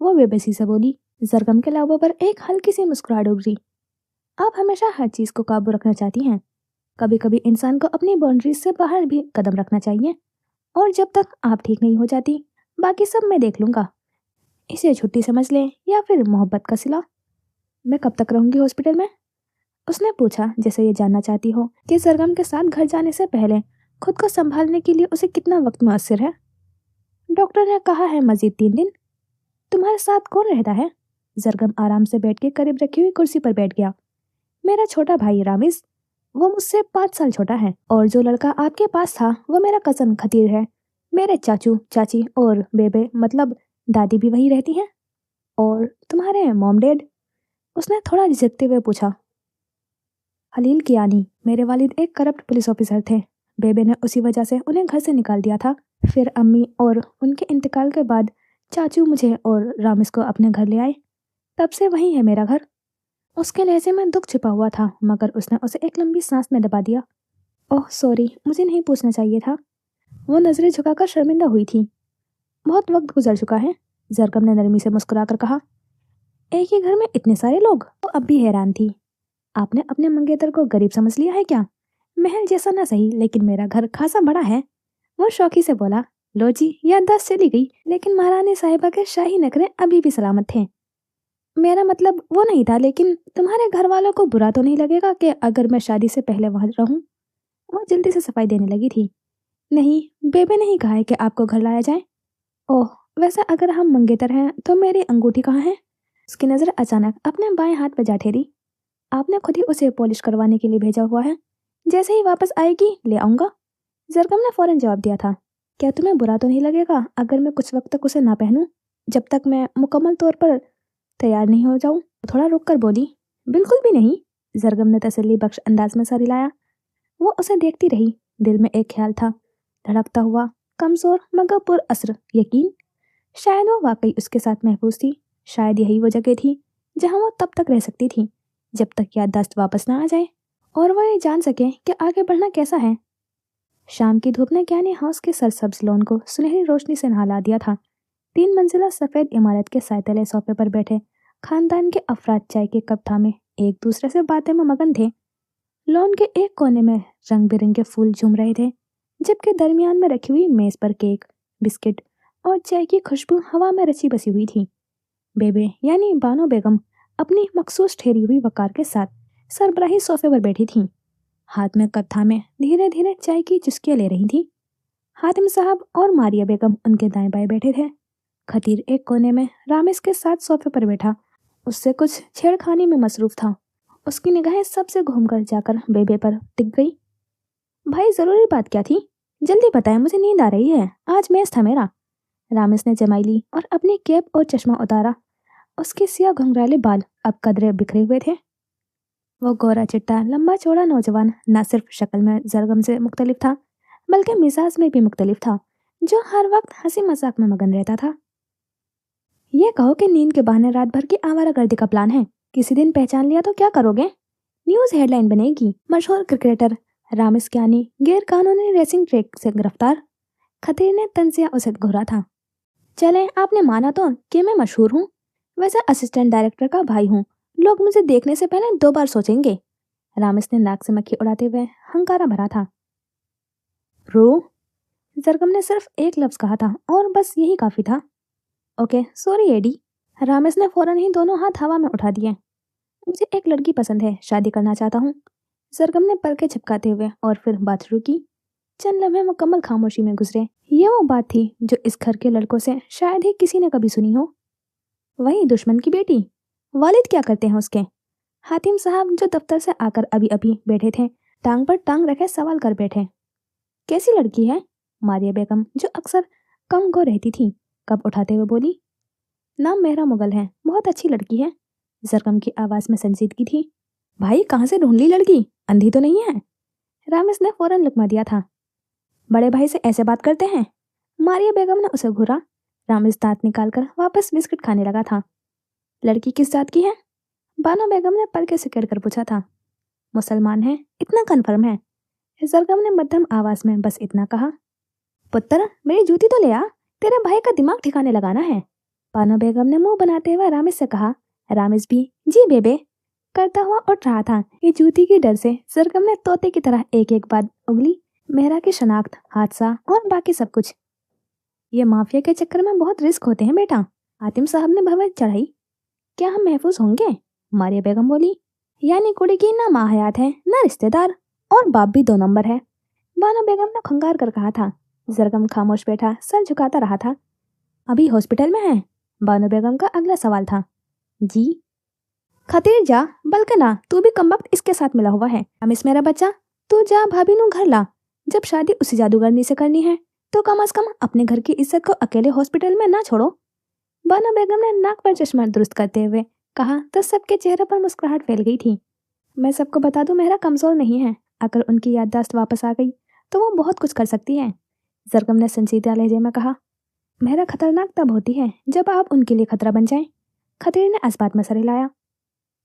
وہ بے بسی سے بولی۔ زرگم کے لبوں پر ایک ہلکی سی مسکراہٹ ابھری۔ آپ ہمیشہ ہر چیز کو قابو رکھنا چاہتی ہیں، کبھی کبھی انسان کو اپنی باؤنڈریز سے باہر بھی قدم رکھنا چاہیے، اور جب تک آپ ٹھیک نہیں ہو جاتی باقی سب میں دیکھ لوں گا۔ اسے چھٹی سمجھ لیں یا پھر محبت کا صلہ۔ میں کب تک رہوں گی ہاسپٹل میں؟ اس نے پوچھا جیسے یہ جاننا چاہتی ہو کہ زرگم کے ساتھ گھر جانے سے پہلے خود کو سنبھالنے کے لیے اسے کتنا وقت میسر ہے۔ ڈاکٹر نے کہا ہے مزید 3 دن۔ تمہارے ساتھ کون رہتا ہے؟ زرگم آرام سے بیٹھ کے قریب رکھی ہوئی کرسی پر بیٹھ گیا۔ میرا چھوٹا بھائی راوز، وہ مجھ سے 5 سال چھوٹا ہے، اور جو لڑکا آپ کے پاس تھا وہ میرا کزن خطیر ہے۔ میرے چاچو چاچی اور بیبے مطلب دادی بھی وہیں رہتی ہیں۔ اور تمہارے موم ڈیڈ؟ اس نے تھوڑا جھجکتے ہوئے پوچھا۔ خلیل کیانی، میرے والد ایک کرپٹ پولیس آفیسر تھے، बेबे ने उसी वजह से उन्हें घर से निकाल दिया था। फिर अम्मी और उनके इंतकाल के बाद चाचू मुझे और रामिस को अपने घर ले आए। तब से वही है मेरा घर। उसके लहजे में दुख छिपा हुआ था, मगर उसने उसे एक लंबी सांस में दबा दिया। ओह सॉरी, मुझे नहीं पूछना चाहिए था। वो नजरें झुकाकर शर्मिंदा हुई थी। बहुत वक्त गुजर चुका है, जरकम ने नरमी से मुस्कुराकर कहा। एक ही घर में इतने सारे लोग? वो अब भी हैरान थी। आपने अपने मंगेतर को गरीब समझ लिया है क्या? महल जैसा ना सही, लेकिन मेरा घर खासा बड़ा है। वो शौकी से बोला। लो जी, याददाश्त चली गई, लेकिन महारानी साहिबा के शाही नखरे अभी भी सलामत थे। मेरा मतलब वो नहीं था, लेकिन तुम्हारे घर वालों को बुरा तो नहीं लगेगा कि अगर मैं शादी से पहले वहां रहूं? वो जल्दी से सफाई देने लगी थी। नहीं, बेबे नहीं कहा है कि आपको घर लाया जाए। ओह, वैसे अगर हम मंगेतर हैं तो मेरी अंगूठी कहाँ है? उसकी नजर अचानक अपने बाएं हाथ पर जा ठहरी। आपने खुद ही उसे पॉलिश करवाने के लिए भेजा हुआ है। जैसे ही वापस आएगी ले आऊंगा। जरकम ने फौरन जवाब दिया था। क्या तुम्हें बुरा तो नहीं लगेगा अगर मैं कुछ वक्त तक उसे ना पहनूं, जब तक मैं मुकम्मल तौर पर तैयार नहीं हो जाऊं? थोड़ा रुक कर बोली। बिल्कुल भी नहीं। जरगम ने तसल्ली बख्श अंदाज में सर हिलाया। वो उसे देखती रही। दिल में एक ख्याल था, धड़कता हुआ, कमजोर मगर पुरअसर यकीन। शायद वो वाकई उसके साथ महफूज थी। शायद यही वो जगह थी जहां वो तब तक रह सकती थी जब तक याददाश्त वापस ना आ जाए और वो ये जान सके कि आगे बढ़ना कैसा है। शाम की धूप ने ज्ञानी हाउस के सरसब्ज लॉन को सुनहरी रोशनी से नहला दिया था। 3 मंजिला सफेद इमारत के सायतले सोफे पर बैठे खानदान के अफराद चाय के कप थामे एक दूसरे से बातें में मगन थे। लॉन के एक कोने में रंग बिरंगे फूल झूम रहे थे, जबकि दरमियान में रखी हुई मेज पर केक, बिस्किट और चाय की खुशबू हवा में रची बसी हुई थी। बेबे यानी बानो बेगम अपनी मखसूस ठहरी हुई वकार के साथ सरबराही सोफे पर बैठी थी। हाथ में कप थामे धीरे धीरे चाय की चुस्कियां ले रही थी। हातिम साहब और मारिया बेगम उनके दाएं बाएं बैठे थे। खतीर एक कोने में रामिस के साथ सोफे पर बैठा उससे कुछ छेड़खानी में मसरूफ था। उसकी निगाहें सबसे घूमकर जाकर बेबे पर टिक गई। भाई, जरूरी बात क्या थी? जल्दी बताएं, मुझे नींद आ रही है। आज मैच था मेरा। रामिस ने जमाई ली और अपनी कैप और चश्मा उतारा। उसके सिया घुंघराले बाल अब कदरे बिखरे हुए थे। वो गोरा चिट्टा लंबा चौड़ा नौजवान न सिर्फ शक्ल में जरगम से मुख्तलिफ था, बल्कि मिजाज में भी मुख्तलिफ था, जो हर वक्त हंसी मजाक में मगन रहता था। ये कहो कि नींद के बहाने रात भर की आवारागर्दी का प्लान है। किसी दिन पहचान लिया तो क्या करोगे? न्यूज हेडलाइन बनेगी, मशहूर क्रिकेटर रामिस क्यानी गैर कानूनी रेसिंग ट्रैक से गिरफ्तार। खतीर ने तंजिया उसे घूरा था। चले, आपने माना तो कि मैं मशहूर हूँ। वैसे असिस्टेंट डायरेक्टर का भाई हूँ, लोग मुझे देखने से पहले 2 बार सोचेंगे। रामिस ने नाक से मक्खी उड़ाते हुए हंकारा भरा था। रो, जरगम ने सिर्फ एक लफ्ज कहा था और बस यही काफी था। Okay sorry AD. रामेश ने फौरन ही दोनों हाथ हवा में उठा दिए। मुझे एक लड़की पसंद है, शादी करना चाहता हूँ। सरगम ने पलकें झपकाते हुए और फिर बात शुरू की। चंद लम्हे मुकम्मल खामोशी में गुजरे। ये वो बात थी जो इस घर के लड़कों से शायद ही किसी ने कभी सुनी हो। वही दुश्मन की बेटी। वालिद क्या करते हैं उसके? हातिम साहब जो दफ्तर से आकर अभी अभी बैठे थे, टांग पर टांग रखे सवाल कर बैठे। कैसी लड़की है? मारिया बेगम जो अक्सर कम गो रहती थी, कब उठाते हुए बोली। नाम मेहरा मुगल है, बहुत अच्छी लड़की है। जरकम की आवाज में संजीदगी थी। भाई, कहाँ से ढूंढ ली लड़की? अंधी तो नहीं है? रामिस ने फौरन लुकमा दिया था। बड़े भाई से ऐसे बात करते हैं? मारिया बेगम ने उसे घूरा। रामिस दांत निकालकर वापस बिस्किट खाने लगा था। लड़की किस जात की है? बानो बेगम ने पलके सिकेड़ कर पूछा था। मुसलमान है, इतना कन्फर्म है। जरगम ने मध्यम आवाज में बस इतना कहा। पुत्र, मेरी जूती तो ले आ, तेरे भाई का दिमाग ठिकाने लगाना है। बानो बेगम ने मुंह बनाते हुए रामिस से कहा। रामिस भी जी बेबे करता हुआ उठ रहा था। ये जूती के डर से सरगम ने तोते की तरह एक एक बात उगली। मेहरा की शनाख्त, हादसा और बाकी सब कुछ। ये माफिया के चक्कर में बहुत रिस्क होते हैं बेटा। हातिम साहब ने भवें चढ़ाई। क्या हम महफूज होंगे? मारिया बेगम बोली। यानी कुड़ी की ना माँ हयात है, ना रिश्तेदार, और बाप भी 2 नंबर है। बानो बेगम ने खंगार कर कहा था। जरगम खामोश बैठा सर झुकाता रहा था। अभी हॉस्पिटल में है? बानो बेगम का अगला सवाल था। जी। खतीर जा, बल्कि ना, तू भी कमबख्त इसके साथ मिला हुआ है। अमिस मेरा बच्चा, तू जा भाभी नु घर ला। जब शादी उसी जादूगरनी से करनी है तो कम अज कम अपने घर की इज्जत को अकेले हॉस्पिटल में ना छोड़ो। बानो बेगम ने नाक पर चश्मा दुरुस्त करते हुए कहा तो सबके चेहरे पर मुस्कुराहट फैल गई थी। मैं सबको बता दूं, मेहरा कमजोर नहीं है। अगर उनकी याददाश्त वापस आ गई तो वो बहुत कुछ कर सकती है। जरगम ने संजीदा लहजे में कहा। मेहरा खतरनाक तब होती है जब आप उनके लिए खतरा बन जाएं। खतीर ने इस बात में सर हिलाया।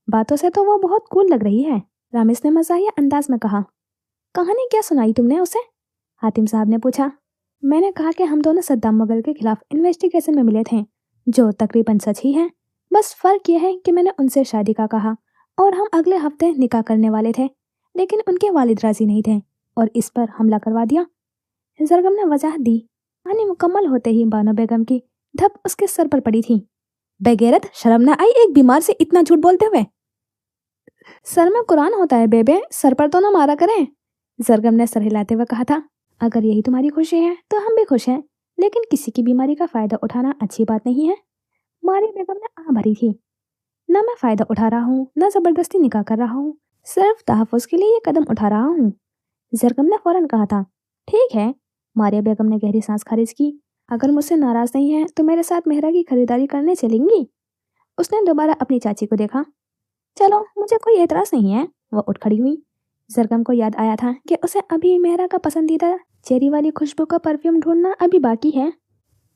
बातों से तो वो बहुत कूल लग रही है, रामिस ने मजाहिया अंदाज में कहा। कहानी क्या सुनाई तुमने उसे? हातिम साहब ने पूछा। मैंने कहा कि हम दोनों सद्दाम मुगल के खिलाफ इन्वेस्टिगेशन में मिले थे, जो तकरीबन सच ही है। बस फर्क यह है कि मैंने उनसे शादी का कहा और हम अगले हफ्ते निकाह करने वाले थे, लेकिन उनके वालिद राजी नहीं थे और इस पर हमला करवा दिया। जरगम ने वजाहत दी। कहानी मुकम्मल होते ही बानो बेगम की धप उसके सर पर पड़ी थी। बेगैरत, शर्म न आई एक बीमार से इतना झूठ बोलते हुए? सर में कुरान होता है बेबे, सर पर तो ना मारा करें। जरगम ने सर हिलाते हुए कहा था। अगर यही तुम्हारी खुशी है तो हम भी खुश हैं, लेकिन किसी की बीमारी का फायदा उठाना अच्छी बात नहीं है। मारिया बेगम ने आह भरी थी। न मैं फायदा उठा रहा हूँ, न जबरदस्ती निकाह कर रहा हूँ, सिर्फ तहफ़्फ़ुज़ के लिए ये कदम उठा रहा हूँ। जरगम ने फौरन कहा था। ठीक है। मारिया बेगम ने गहरी सांस खारिज की। अगर मुझसे नाराज नहीं है तो मेरे साथ मेहरा की खरीदारी करने चलेंगी? उसने दोबारा अपनी चाची को देखा। चलो, मुझे कोई एतराज नहीं है। वह उठ खड़ी हुई। जरगम को याद आया था कि उसे अभी मेहरा का पसंदीदा चेरी वाली खुशबू का परफ्यूम ढूंढना अभी बाकी है।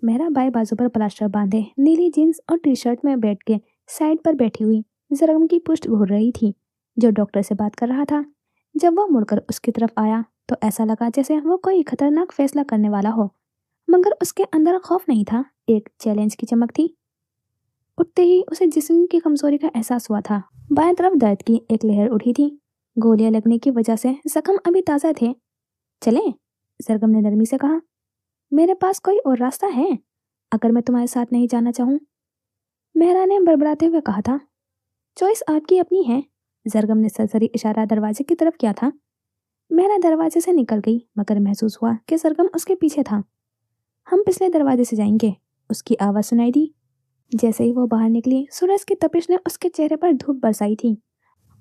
मेहरा बाएं बाजू पर प्लास्टर बांधे नीली जीन्स और टी शर्ट में बैठ के साइड पर बैठी हुई जरगम की पुष्ट घूर रही थी, जो डॉक्टर से बात कर रहा था। जब वह मुड़कर उसकी तरफ आया तो ऐसा लगा जैसे वो कोई खतरनाक फैसला करने वाला हो, मगर उसके अंदर खौफ नहीं था, एक चैलेंज की चमक थी। उठते ही उसे जिस्म की कमजोरी का एहसास हुआ था। बाएं तरफ दर्द की एक लहर उठी थी। गोलियां लगने की वजह से जख्म अभी ताज़ा थे। चलें? सरगम ने नरमी से कहा। मेरे पास कोई और रास्ता है, अगर मैं तुम्हारे साथ नहीं जाना चाहूँ? मेहरा ने बड़बड़ाते हुए कहा था। चॉइस आपकी अपनी है। जरगम ने सरसरी इशारा दरवाजे की तरफ किया था। मेहरा दरवाजे से निकल गई, मगर महसूस हुआ कि सरगम उसके पीछे था। हम पिछले दरवाजे से जाएंगे, उसकी आवाज़ सुनाई दी। जैसे ही वो बाहर निकली, सूरज की तपिश ने उसके चेहरे पर धूप बरसाई थी।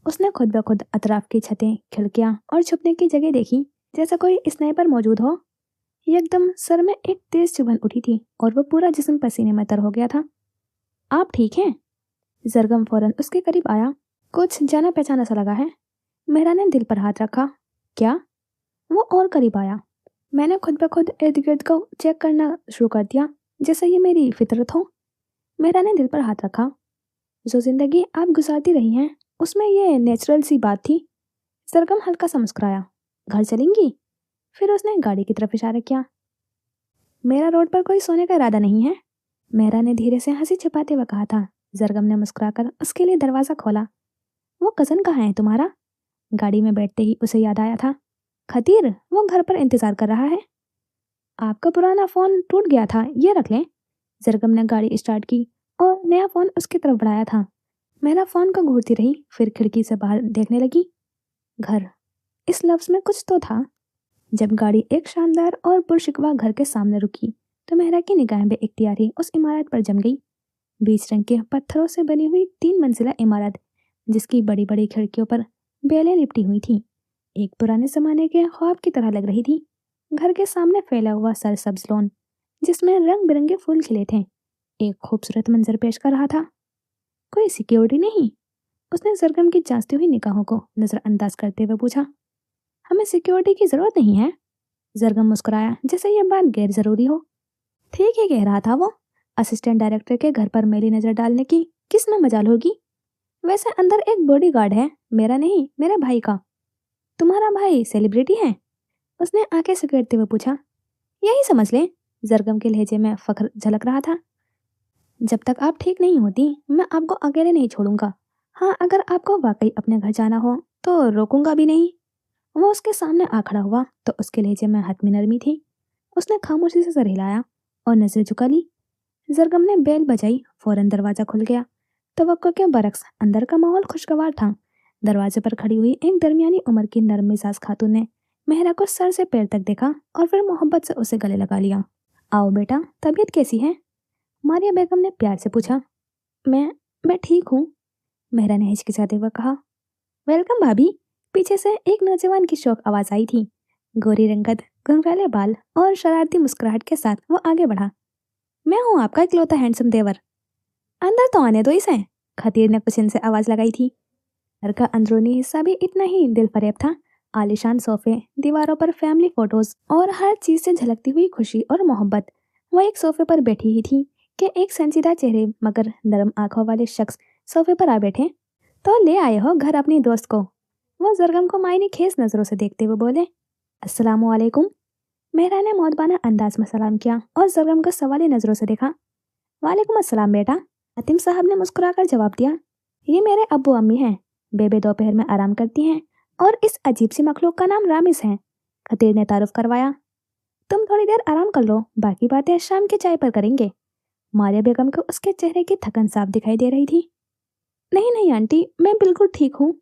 उसने खुद ब खुद अतराफ की छतें, खिड़कियां और छुपने की जगह देखी, जैसा कोई स्नाइपर मौजूद हो। एकदम सर में एक तेज चुभन उठी थी और वो पूरा जिस्म पसीने में तर हो गया था। आप ठीक हैं? जरगम फौरन उसके करीब आया। कुछ जाना पहचाना सा लगा है। मेहरा ने दिल पर हाथ रखा। क्या? वो और करीब आया। मैंने खुद ब खुद इर्द गिर्द को चेक करना शुरू कर दिया, जैसे ये मेरी फितरत हो। मेहरा ने दिल पर हाथ रखा। जो जिंदगी आप गुजारती रही हैं, उसमें ये नेचुरल सी बात थी। सरगम हल्का सा मुस्कुराया। घर चलेंगी? फिर उसने गाड़ी की तरफ इशारा किया। मेरा रोड पर कोई सोने का इरादा नहीं है, मेहरा ने धीरे से हंसी छुपाते हुए कहा था। जरगम ने मुस्कुराकर उसके लिए दरवाज़ा खोला। वो कज़न कहाँ है तुम्हारा? गाड़ी में बैठते ही उसे याद आया था। खतीर, वो घर पर इंतज़ार कर रहा है। आपका पुराना फ़ोन टूट गया था, ये रख लें। जरगम ने गाड़ी स्टार्ट की और नया फ़ोन उसकी तरफ बढ़ाया था। मेरा फ़ोन को घूरती रही, फिर खिड़की से बाहर देखने लगी। घर, इस लफ्ज़ में कुछ तो था। जब गाड़ी एक शानदार और पुरशिकवा घर के सामने रुकी तो मेहरा की निगाहें बेइख्तियार ही उस इमारत पर जम गई। बीच रंग के पत्थरों से बनी हुई 3 मंजिला इमारत, जिसकी बड़ी बड़ी खिड़कियों पर बेलें लिपटी हुई थी, एक पुराने जमाने के ख्वाब की तरह लग रही थी। घर के सामने फैला हुआ सरसब्ज लॉन, जिसमें रंग बिरंगे फूल खिले थे, एक खूबसूरत मंजर पेश कर रहा था। कोई सिक्योरिटी नहीं? उसने सरगम की जांचती हुई निगाहों को नजरअंदाज करते हुए पूछा। हमें सिक्योरिटी की जरूरत नहीं है। जरगम मुस्कुराया, जैसे यह बात गैर जरूरी हो। ठीक है, कह रहा था वो। असिस्टेंट डायरेक्टर के घर पर मेरी नजर डालने की किस में मजाल होगी? वैसे अंदर एक बॉडीगार्ड है, मेरा नहीं, मेरे भाई का। तुम्हारा भाई सेलिब्रिटी है? उसने आंखें सिकुड़ते हुए पूछा। यही समझ ले। जरगम के लहजे में फख्र झलक रहा था। जब तक आप ठीक नहीं होती, मैं आपको अकेले नहीं छोड़ूंगा। हाँ, अगर आपको वाकई अपने घर जाना हो तो रोकूंगा भी नहीं। वो उसके सामने आ खड़ा हुआ तो उसके लहजे में हतमी नरमी थी। उसने खामोशी से सर हिलाया और नजर झुका ली। जरगम ने बेल बजाई, फौरन दरवाजा खुल गया। तवक्को के बरक्स अंदर का माहौल खुशगवार था। दरवाजे पर खड़ी हुई एक दरमियानी उम्र की नर्म मिजाज खातून ने मेहरा को सर से पैर तक देखा और फिर मोहब्बत से उसे गले लगा लिया। आओ बेटा, तबीयत कैसी है? मारिया बेगम ने प्यार से पूछा। मैं ठीक हूँ, मेहरा ने हिचकिचाते हुए कहा। वेलकम भाभी। पीछे से एक नौजवान की शौक आवाज आई थी। गोरी रंगत, घुंघराले बाल और शरारती मुस्कुराहट के साथ वो आगे बढ़ा। मैं हूँ आपका इकलौता हैंडसम देवर। अंदर तो आने दो इसे, खतीर ने कुछ इनसे आवाज लगाई थी। घर का अंदरूनी हिस्सा भी इतना ही दिल फरेब था आलीशान सोफे, दीवारों पर फैमिली फोटोज और हर चीज से झलकती हुई खुशी और मोहब्बत। वो एक सोफे पर बैठी ही थी कि एक संजीदा चेहरे मगर नरम आंखों वाले शख्स सोफे पर आ बैठे। तो ले आए हो घर अपनी दोस्त को? वो जरगम को मायने खेस नजरों से देखते हुए बोले। अस्सलामु अलैकुम। मेहरा ने मौदबाना अंदाज में सलाम किया और जरगम को सवाली नजरों से देखा। वालेकुम अस्सलाम बेटा, हातिम साहब ने मुस्कुराकर जवाब दिया। ये मेरे अब्बू अम्मी हैं। बेबे दोपहर में आराम करती हैं और इस अजीब सी मखलूक का नाम रामिस है। खतीर ने तारुफ करवाया। तुम थोड़ी देर आराम कर लो, बाकी बातें शाम की चाय पर करेंगे। मारिया बेगम को उसके चेहरे की थकन साफ दिखाई दे रही थी। नहीं नहीं आंटी, मैं बिल्कुल ठीक हूँ।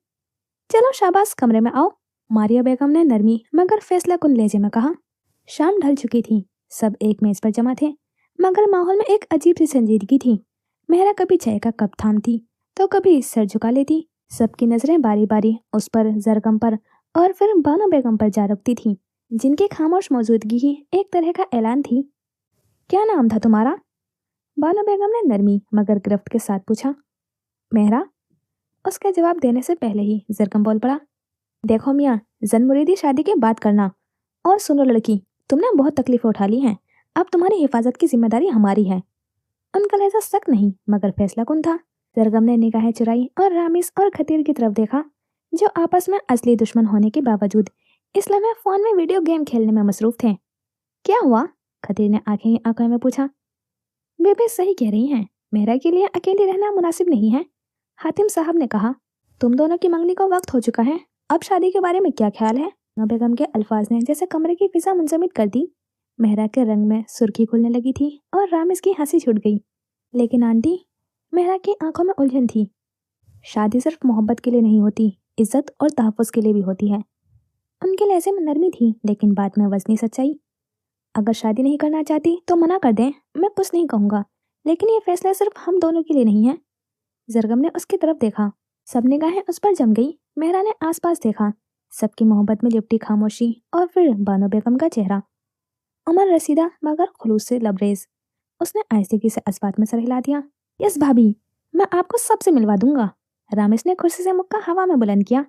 चलो शाबाश, कमरे में आओ। मारिया बेगम ने नरमी मगर फैसला कुन लहजे में कहा। शाम ढल चुकी थी, सब एक मेज पर जमा थे, मगर माहौल में एक अजीब सी संजीदगी थी। मेहरा कभी चाय का कप थामती तो कभी सर झुका लेती। सबकी नजरें बारी बारी उस पर, जरगम पर और फिर बानो बेगम पर जा रुकती थी, जिनकी खामोश मौजूदगी ही एक तरह का ऐलान थी। क्या नाम था तुम्हारा? बानो बेगम ने नरमी मगर गिरफ्त के साथ पूछा। मेहरा। उसके जवाब देने से पहले ही जरगम बोल पड़ा। देखो मियाँ, जन मुरीदी शादी के बाद करना। और सुनो लड़की, तुमने बहुत तकलीफें उठा ली हैं, अब तुम्हारी हिफाजत की जिम्मेदारी हमारी है। उनका लहजा सख्त नहीं मगर फैसला कुन था। जरगम ने निगाहें चुराई और रामिस और खतीर की तरफ देखा, जो आपस में असली दुश्मन होने के बावजूद इस लम्हे फोन में वीडियो गेम खेलने में मसरूफ थे। क्या हुआ? खतीर ने आंखें ही आंखों में पूछा। बेबे सही कह रही हैं, मेहरा के लिए अकेली रहना मुनासिब नहीं है। हातिम साहब ने कहा, तुम दोनों की मंगनी का वक्त हो चुका है, अब शादी के बारे में क्या ख्याल है? बेगम के अल्फाज ने जैसे कमरे की फिजा मुंजमिद कर दी। मेहरा के रंग में सुर्खी खुलने लगी थी और रामिस की हंसी छूट गई। लेकिन आंटी, मेहरा की आंखों में उलझन थी। शादी सिर्फ मोहब्बत के लिए नहीं होती, इज्जत और तहफ़्फ़ुज़ के लिए भी होती है। उनके लहजे में नरमी थी लेकिन बात में वजनी सच्चाई। अगर शादी नहीं करना चाहती तो मना कर दें, मैं कुछ नहीं कहूँगा, लेकिन ये फैसला सिर्फ हम दोनों के लिए नहीं है। जरगम ने उसकी तरफ देखा, सब निगाहें उस पर जम गई। मेहरा ने आसपास देखा, सबकी मोहब्बत में लिपटी खामोशी और फिर बानो बेगम का चेहरा। उमर रसीदा मगर खुलूस से लबरेज। उसने आहिस्तेगी से असबात में सर हिला दिया। यस भाभी, मैं आपको सबसे मिलवा दूंगा। रामिस ने कुर्सी से मुक्का हवा में बुलंद किया।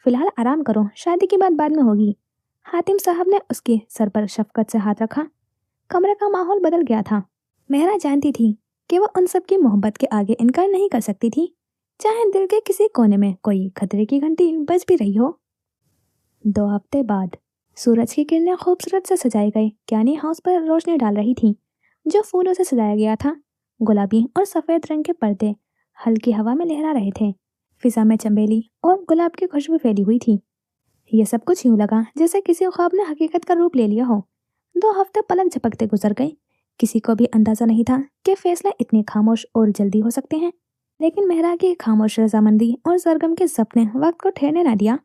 फिलहाल आराम करो, शादी की बात बाद में होगी। हातिम साहब ने उसके सर पर शफकत से हाथ रखा। कमरे का माहौल बदल गया था। मेहरा जानती थी कि वह उन सब की मोहब्बत के आगे इनकार नहीं कर सकती थी, चाहे दिल के किसी कोने में कोई खतरे की घंटी बज भी रही हो। 2 हफ्ते बाद सूरज की किरणें खूबसूरत से सजाए गए क्यानी हाउस पर रोशनी डाल रही थी, जो फूलों से सजाया गया था। गुलाबी और सफ़ेद रंग के पर्दे हल्की हवा में लहरा रहे थे। फिजा में चमेली और गुलाब की खुशबू फैली हुई थी। ये सब कुछ यूं लगा जैसे किसी ख्वाब ने हकीकत का रूप ले लिया हो। 2 हफ्ते पलक झपकते गुजर गए। किसी को भी अंदाजा नहीं था कि फैसले इतने खामोश और जल्दी हो सकते हैं, लेकिन मेहरा की खामोश रजामंदी और जरगम के सपने वक्त को ठहरने ना दिया।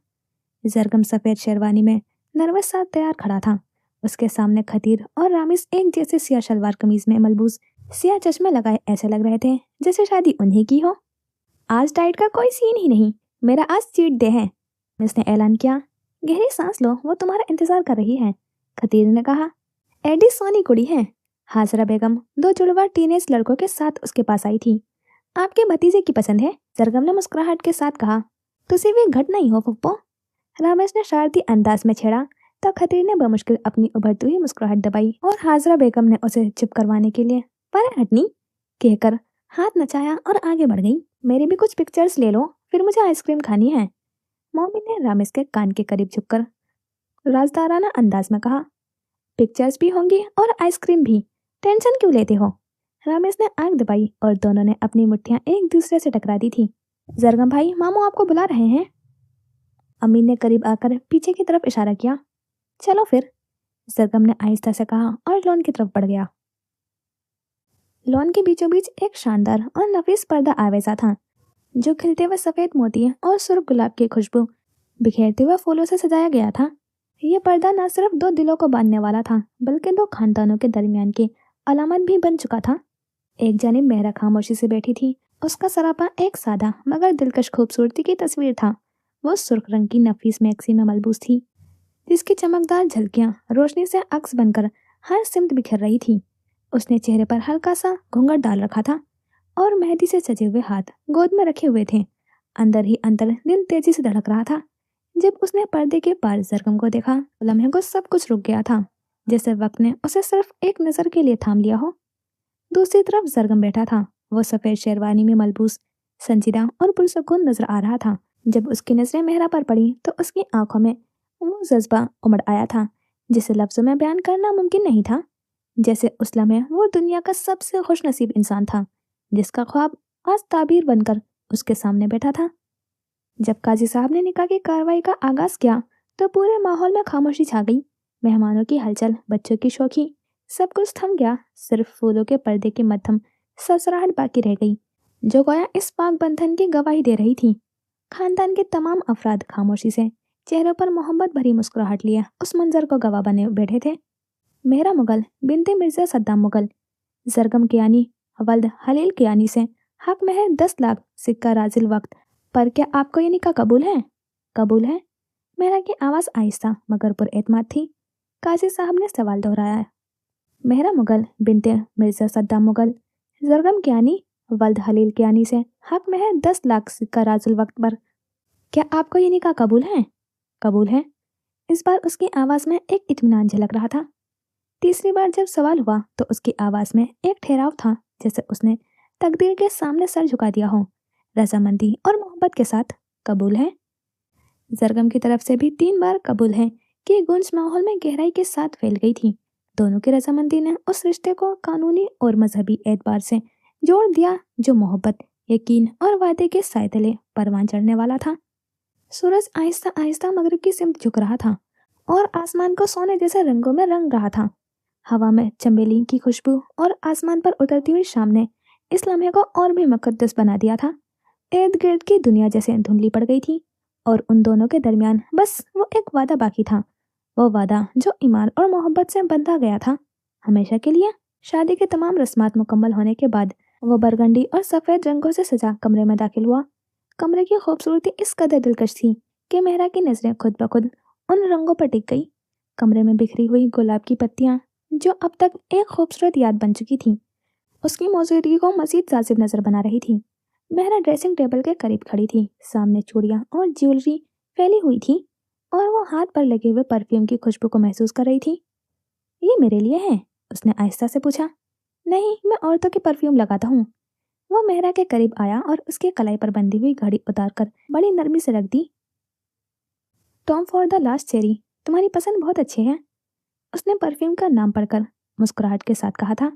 जरगम सफ़ेद शेरवानी में नर्वस सा तैयार खड़ा था। उसके सामने खतीर और रामिस एक जैसे सिया शलवार कमीज में मलबूस, सिया चश्मे लगाए ऐसे लग रहे थे जैसे शादी उन्हीं की हो। आज डाइट का कोई सीन ही नहीं, मेरा आज चीट डे है, मिस ने ऐलान किया। गहरी सांस लो, वो तुम्हारा इंतजार कर रही है, खतीर ने कहा। एडी सोनी कुड़ी है। हाजरा बेगम 2 जुड़वा टीनेज लड़कों के साथ उसके पास आई थी। आपके भतीजे की पसंद है, जरगम ने मुस्कुराहट के साथ कहा। तुसी भी घट नहीं हो फुप्पो, रामेश ने शरारती अंदाज में छेड़ा तो खतीर ने बमुश्किल अपनी उभरती हुई मुस्कुराहट दबाई और हाजरा बेगम ने उसे चुप करवाने के लिए पर हटनी कहकर हाथ नचाया और आगे बढ़ गई। मेरी भी कुछ पिक्चर्स ले लो, फिर मुझे आइसक्रीम खानी है, मॉमी ने रामेश के कान के करीब झुककर राजदाराना अंदाज में कहा। पिक्चर्स भी होंगी और आइसक्रीम भी, टेंशन क्यों लेते हो? रामेश ने आंख दबाई और दोनों ने अपनी मुट्ठियां एक दूसरे से टकरा दी थी। जरगम भाई, मामू आपको बुला रहे हैं। अमीन ने करीब आकर पीछे की तरफ इशारा किया। चलो फिर, जरगम ने आहिस्ता से कहा और लॉन की तरफ बढ़ गया। लॉन के बीचों बीच एक शानदार और नफीस पर्दा आवेजा था, जो खिलते हुए सफेद मोती और सुर्ख गुलाब की खुशबू बिखेरते हुए फूलों से सजाया गया था। यह पर्दा न सिर्फ 2 दिलों को बांधने वाला था, बल्कि 2 खानदानों के दरमियान की अलामत भी बन चुका था। एक जानिब मेहरा खामोशी से बैठी थी। उसका सरापा एक सादा मगर दिलकश खूबसूरती की तस्वीर था। वो सुर्ख रंग की नफीस मैक्सी में मलबूस थी, जिसकी चमकदार झलकियां रोशनी से अक्स बनकर हर सिमत बिखर रही थी। उसने चेहरे पर हल्का सा घूंघट डाल रखा था और मेहंदी से सजे हुए हाथ गोद में रखे हुए थे। अंदर ही अंदर दिल तेजी से धड़क रहा था, जब उसने पर्दे के पार जरगम को देखा तो लम्हे को सब कुछ रुक गया था, जैसे वक्त ने उसे सिर्फ एक नजर के लिए थाम लिया हो। दूसरी तरफ जरगम बैठा था। वो सफेद शेरवानी में मलबूस, संजीदा और पुरसुकून नजर आ रहा था। जब उसकी नजरें मेहरा पर पड़ी तो उसकी आंखों में वो जज्बा उमड़ आया था जिसे लफ्जों में बयान करना मुमकिन नहीं था। जैसे उस लम्हे वो दुनिया का सबसे खुशनसीब इंसान था जिसका ख्वाब आज ताबीर बनकर उसके सामने बैठा था। जब काजी साहब ने निकाह की कार्रवाई का आगाज किया तो पूरे माहौल में खामोशी छा गई। मेहमानों की हलचल, बच्चों की शौखी, सब कुछ थम गया। सिर्फ फूलों के पर्दे की मध्यम ससराहट बाकी रह गई, जो गोया इस पाक बंधन की गवाही दे रही थी। खानदान के तमाम अफराद खामोशी से, चेहरों पर मोहब्बत भरी मुस्कुराहट लिए उस मंजर को गवाह बने बैठे थे। मेहरा मुगल बिनते मिर्जा सद्दाम मुगल जरगम कियानी वल्द हलील कियानी से हक में है 10 लाख सिक्का राजिल वक्त पर क्या आपको ये निकाह कबूल है? कबूल है? मेहरा की आवाज़ आहिस्ता मगर पुरएतमाद थी। काजी साहब ने सवाल दोहराया। मेहरा मुगल बिनते मिर्जा सद्दाम मुगल जरगम कियानी वल्द हलील कियानी से हक में है 10 लाख सिक्का राजुल वक्त पर क्या आपको ये निकाह कबूल है? कबूल है। इस बार उसकी आवाज़ में एक इत्मीनान झलक रहा था। तीसरी बार जब सवाल हुआ तो उसकी आवाज़ में एक ठहराव था, जैसे उसने तकदीर के सामने सर झुका दिया हो। रजामंदी और मोहब्बत के साथ कबूल है। जरगम की तरफ से भी 3 बार कबूल है कि गूंज माहौल में गहराई के साथ फैल गई थी। दोनों की रजामंदी ने उस रिश्ते को कानूनी और मजहबी एतबार से जोड़ दिया जो मोहब्बत, यकीन और वादे के साए तले परवान चढ़ने वाला था। सूरज आहिस्ता आहिस्ता मगरिब की सिमत झुक रहा था और आसमान को सोने जैसे रंगों में रंग रहा था। हवा में चमेली की खुशबू और आसमान पर उतरती हुई शाम ने इस लम्हे को और भी मुकद्दस बना दिया था। इर्द गिर्द की दुनिया जैसे धुंधली पड़ गई थी और उन दोनों के दरमियान बस वो एक वादा बाकी था। वो वादा जो ईमान और मोहब्बत से बंधा गया था हमेशा के लिए। शादी के तमाम रस्मात मुकम्मल होने के बाद वो बरगंडी और सफ़ेद रंगों से सजा कमरे में दाखिल हुआ। कमरे की खूबसूरती इस कदर दिलकश थी कि मेहरा की नज़रें खुद ब खुद उन रंगों पर टिक गई। कमरे में बिखरी हुई गुलाब की पत्तियां जो अब तक एक खूबसूरत याद बन चुकी थी, उसकी मौजूदगी को मज़ीद जाजिब नज़र बना रही थी। मेहरा ड्रेसिंग टेबल के करीब खड़ी थी। सामने चूड़ियाँ और ज्वेलरी फैली हुई थी और वो हाथ पर लगे हुए परफ्यूम की खुशबू को महसूस कर रही थी। ये मेरे लिए है? उसने आहिस्ता से पूछा। नहीं, मैं औरतों के परफ्यूम लगाता हूँ। वो मेहरा के करीब आया और उसके कलाई पर बंधी हुई घड़ी उतार कर बड़ी नरमी से रख दी। Tom for the last cherry, तुम्हारी पसंद बहुत अच्छी है। उसने परफ्यूम का नाम पढ़कर मुस्कुराहट के साथ कहा था।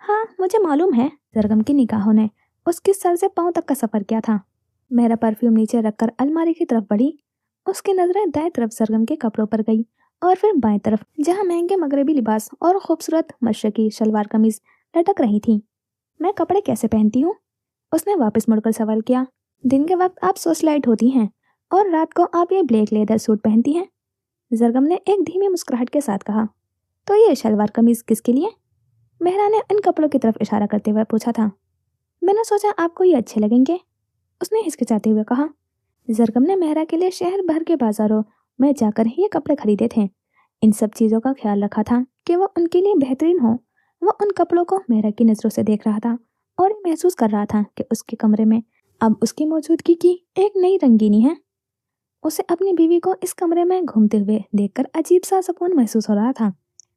हाँ, मुझे मालूम है। जरगम की निगाहों ने उसके सर से पांव तक का सफर किया था। मेरा परफ्यूम नीचे रखकर अलमारी की तरफ बढ़ी। उसकी नजरें दाएं तरफ सरगम के कपड़ों पर गई और फिर बाएं तरफ जहां महंगे मगरबी लिबास और खूबसूरत मशरकी शलवार कमीज लटक रही थी। मैं कपड़े कैसे पहनती हूँ? उसने वापस मुड़कर सवाल किया। दिन के वक्त आप सोशलाइट होती हैं और रात को आप ये ब्लैक लेदर सूट पहनती हैं। जरगम ने एक धीमी मुस्कुराहट के साथ कहा। तो ये शलवार कमीज किसके लिए? मेहरा ने इन कपड़ों की तरफ इशारा करते हुए पूछा था। मैंने सोचा आपको ये अच्छे लगेंगे, उसने हिचकिचाते हुए कहा। जरगम ने मेहरा के लिए शहर भर के बाजारों में जाकर ये कपड़े खरीदे थे। इन सब चीज़ों का ख्याल रखा था कि वो उनके लिए बेहतरीन हो। वो उन कपड़ों को मेहरा की नज़रों से देख रहा था और ये महसूस कर रहा था कि उसके कमरे में अब उसकी मौजूदगी की एक नई रंगीनी है। उसे अपनी बीवी को इस कमरे में घूमते हुए देखकर अजीब सा सुकून महसूस हो रहा था।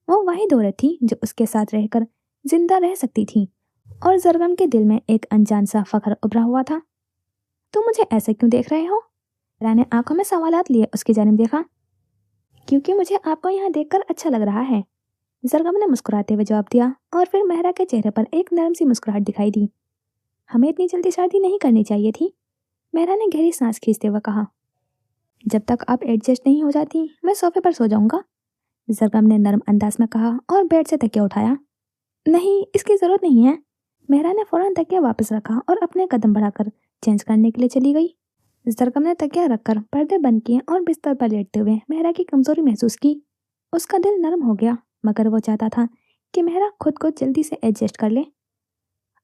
वो वही औरत थी जो उसके साथ रहकर जिंदा रह सकती थी और जरगम के दिल में एक अनजान सा फख्र उभरा हुआ था। तुम मुझे ऐसे क्यों देख रहे हो? राने आंखों में सवालात लिए उसकी जानिब देखा। क्योंकि मुझे आपको यहाँ देखकर अच्छा लग रहा है, जरगम ने मुस्कुराते हुए जवाब दिया और फिर मेहरा के चेहरे पर एक नरम सी मुस्कुराहट दिखाई दी। हमें इतनी जल्दी शादी नहीं करनी चाहिए थी, मेहरा ने गहरी सांस खींचते हुए कहा। जब तक आप एडजस्ट नहीं हो जाती मैं सोफे पर सो जाऊंगा, जरगम ने नरम अंदाज में कहा और बेड से तकिया उठाया। नहीं, इसकी जरूरत नहीं है। मेहरा ने फौरन तकिया वापस रखा और अपने कदम बढ़ाकर चेंज करने के लिए चली गई। जरगम ने तकिया रखकर पर्दे बंद किए और बिस्तर पर लेटते हुए मेहरा की कमजोरी महसूस की। उसका दिल नरम हो गया मगर वो चाहता था कि मेहरा खुद को जल्दी से एडजस्ट कर ले।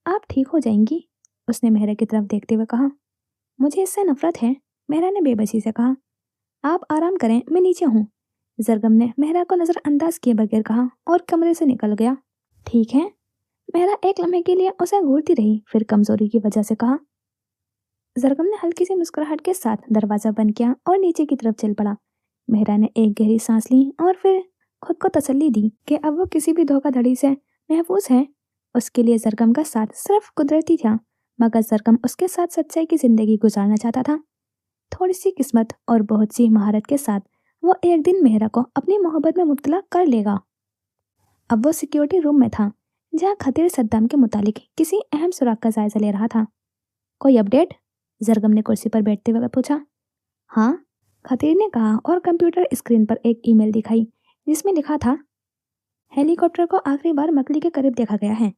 आप ठीक हो जाएंगी, उसने मेहरा की तरफ देखते हुए कहा। मुझे इससे नफरत है, मेहरा ने बेबसी से कहा। आप आराम करें, मैं नीचे हूँ, जरगम ने मेहरा को नजरअंदाज किए बगैर कहा और कमरे से निकल गया। ठीक है, मेहरा एक लम्हे के लिए उसे घूरती रही, फिर कमजोरी की वजह से कहा। जरगम ने हल्की सी मुस्कुराहट के साथ दरवाजा बंद किया और नीचे की तरफ चल पड़ा। मेहरा ने एक गहरी सांस ली और फिर खुद को तसल्ली दी कि अब वो किसी भी धोखाधड़ी से महफूज है। उसके लिए जरगम का साथ सिर्फ कुदरती था, मगर जरगम उसके साथ सच्चाई की जिंदगी गुजारना चाहता था। थोड़ी सी किस्मत और बहुत सी महारत के साथ वो एक दिन मेहरा को अपनी मोहब्बत में मुब्तला कर लेगा। अब वो सिक्योरिटी रूम में था, जहाँ खतीर सद्दाम के मुतालिक किसी अहम सुराग का जायजा ले रहा था। कोई अपडेट? जरगम ने कुर्सी पर बैठते हुए पूछा। हाँ, खतीर ने कहा और कंप्यूटर स्क्रीन पर एक ईमेल दिखाई जिसमें लिखा था, हेलीकॉप्टर को आखिरी बार मकली के करीब देखा गया है।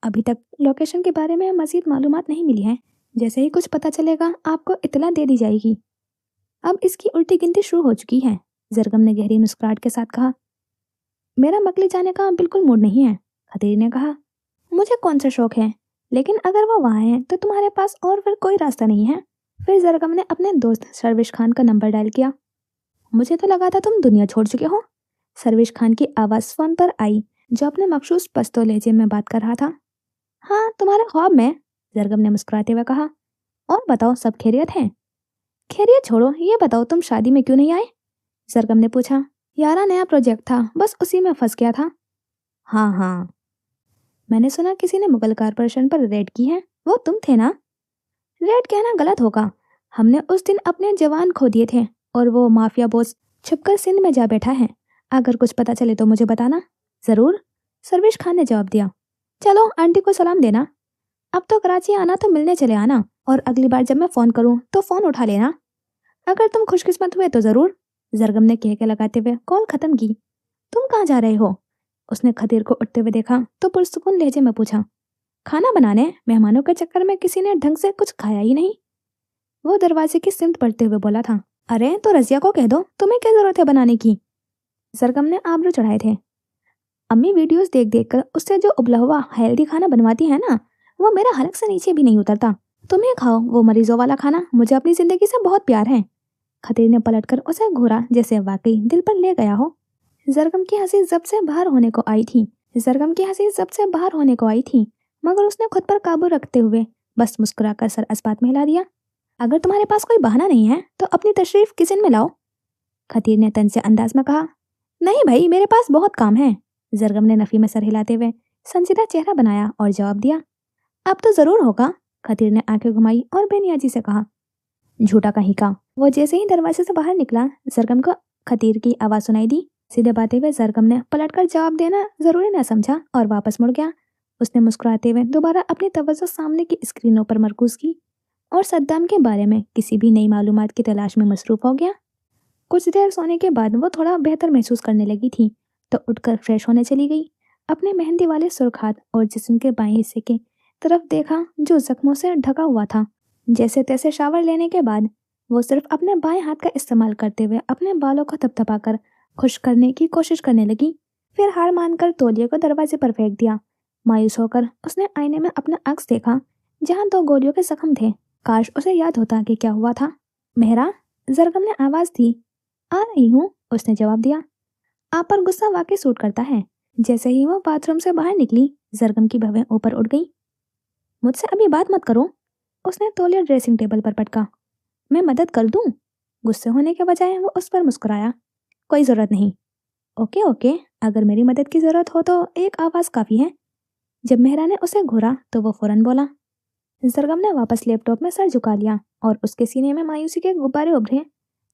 अभी तक लोकेशन के बारे में मजीद मालूमात नहीं मिली है। जैसे ही कुछ पता चलेगा आपको इत्तला दे दी जाएगी। अब इसकी उल्टी गिनती शुरू हो चुकी है, जरगम ने गहरी मुस्कुराहट के साथ कहा। मेरा मकली जाने का बिल्कुल मूड नहीं है, खतीर ने कहा। मुझे कौन सा शौक है, लेकिन अगर वो वहाँ है तो तुम्हारे पास और फिर कोई रास्ता नहीं है। फिर जरगम ने अपने दोस्त सर्विश खान का नंबर डायल किया। मुझे तो लगा था तुम दुनिया छोड़ चुके हो। सर्विश खान की आवाज़ फोन पर आई, जो अपने मखसूस पश्तो लहजे में बात कर रहा था। हाँ, तुम्हारे ख्वाब में, जरगम ने मुस्कुराते हुए कहा। और बताओ, सब खैरियत है? खैरियत छोड़ो, ये बताओ तुम शादी में क्यों नहीं आए? जरगम ने पूछा। यारा नया प्रोजेक्ट था, बस उसी में फंस गया था। हाँ हाँ, मैंने सुना किसी ने मुगल कारपोरेशन पर रेड की है, वो तुम थे ना? रेड कहना गलत होगा। हमने उस दिन अपने जवान खो दिए थे और वो माफिया बॉस छुपकर सिंध में जा बैठा है। अगर कुछ पता चले तो मुझे बताना। जरूर, सर्विश खान ने जवाब दिया। चलो आंटी को सलाम देना। अब तो कराची आना तो मिलने चले आना, और अगली बार जब मैं फोन करूं तो फोन उठा लेना। अगर तुम खुशकिस्मत हुए तो जरूर, जरगम ने कह के लगाते हुए कॉल खत्म की। तुम कहाँ जा रहे हो? उसने खतीर को उठते हुए देखा तो पुरसुकून लहजे में पूछा। खाना बनाने, मेहमानों के चक्कर में किसी ने ढंग से कुछ खाया ही नहीं। वो दरवाजे की सिमत पड़ते हुए बोला था। अरे तो रजिया को कह दो, तुम्हें क्या जरूरत है बनाने की? सरगम ने आबरू चढ़ाए थे। अम्मी वीडियोस देख देख कर उससे जो उबला हुआ हेल्दी खाना बनवाती है ना, वो मेरा हलक से नीचे भी नहीं उतरता। तुम्हें खाओ वो मरीजों वाला खाना, मुझे अपनी जिंदगी से बहुत प्यार है। खतीर ने पलटकर उसे घूरा जैसे वाकई दिल पर ले गया हो। जरगम की हंसी जब से बाहर होने को आई थी मगर उसने खुद पर काबू रखते हुए बस मुस्कुराकर सर अस्बात में हिला दिया। अगर तुम्हारे पास कोई बहाना नहीं है तो अपनी तशरीफ किचन में लाओ, खतीर ने तंज से अंदाज में कहा। नहीं भाई, मेरे पास बहुत काम है, जरगम ने नफी में सर हिलाते हुए संजीदा चेहरा बनाया और जवाब दिया। अब तो जरूर होगा, खतीर ने आंखें घुमाई और बेनियाजी से कहा। झूठा कहीं का। वो जैसे ही दरवाजे से बाहर निकला, जरगम को खतीर की आवाज सुनाई दी। सीधे बातें हुए जरगम ने पलटकर जवाब देना जरूरी न समझा और वापस मुड़ गया। उसने मुस्कुराते हुए दोबारा अपनी तवज्जो सामने की स्क्रीनों पर मरकूज की और सद्दाम के बारे में किसी भी नई मालूमात की तलाश में मसरूफ हो गया। कुछ देर सोने के बाद वो थोड़ा बेहतर महसूस करने लगी थी तो उठकर फ्रेश होने चली गई। अपने मेहंदी वाले सुर्ख हाथ और जिस्म के बाएं हिस्से की तरफ देखा जो जख्मों से ढका हुआ था। जैसे तैसे शावर लेने के बाद वो सिर्फ अपने बाएं हाथ का इस्तेमाल करते हुए अपने बालों को थपथपाकर खुश करने की कोशिश करने लगी। फिर हार मानकर तौलिए को दरवाजे पर फेंक दिया। मायूस होकर उसने आईने में अपना अक्स देखा जहाँ 2 गोलियों के जख्म थे। काश उसे याद होता कि क्या हुआ था। मेहरा, जरगम ने आवाज दी। आ रही हूँ, उसने जवाब दिया। आप पर गुस्सा वाकई सूट करता है। जैसे ही वो बाथरूम से बाहर निकली, जरगम की भवें ऊपर उठ गई। मुझसे अभी बात मत करो, उसने तौलिया ड्रेसिंग टेबल पर पटका। मैं मदद कर दूं? गुस्से होने के बजाय वो उस पर मुस्कुराया। कोई जरूरत नहीं। ओके ओके, अगर मेरी मदद की जरूरत हो तो एक आवाज काफी है। जब मेहरा ने उसे घूरा तो वो फौरन बोला। जरगम ने वापस लैपटॉप में सर झुका लिया और उसके सीने में मायूसी के गुब्बारे उभरे।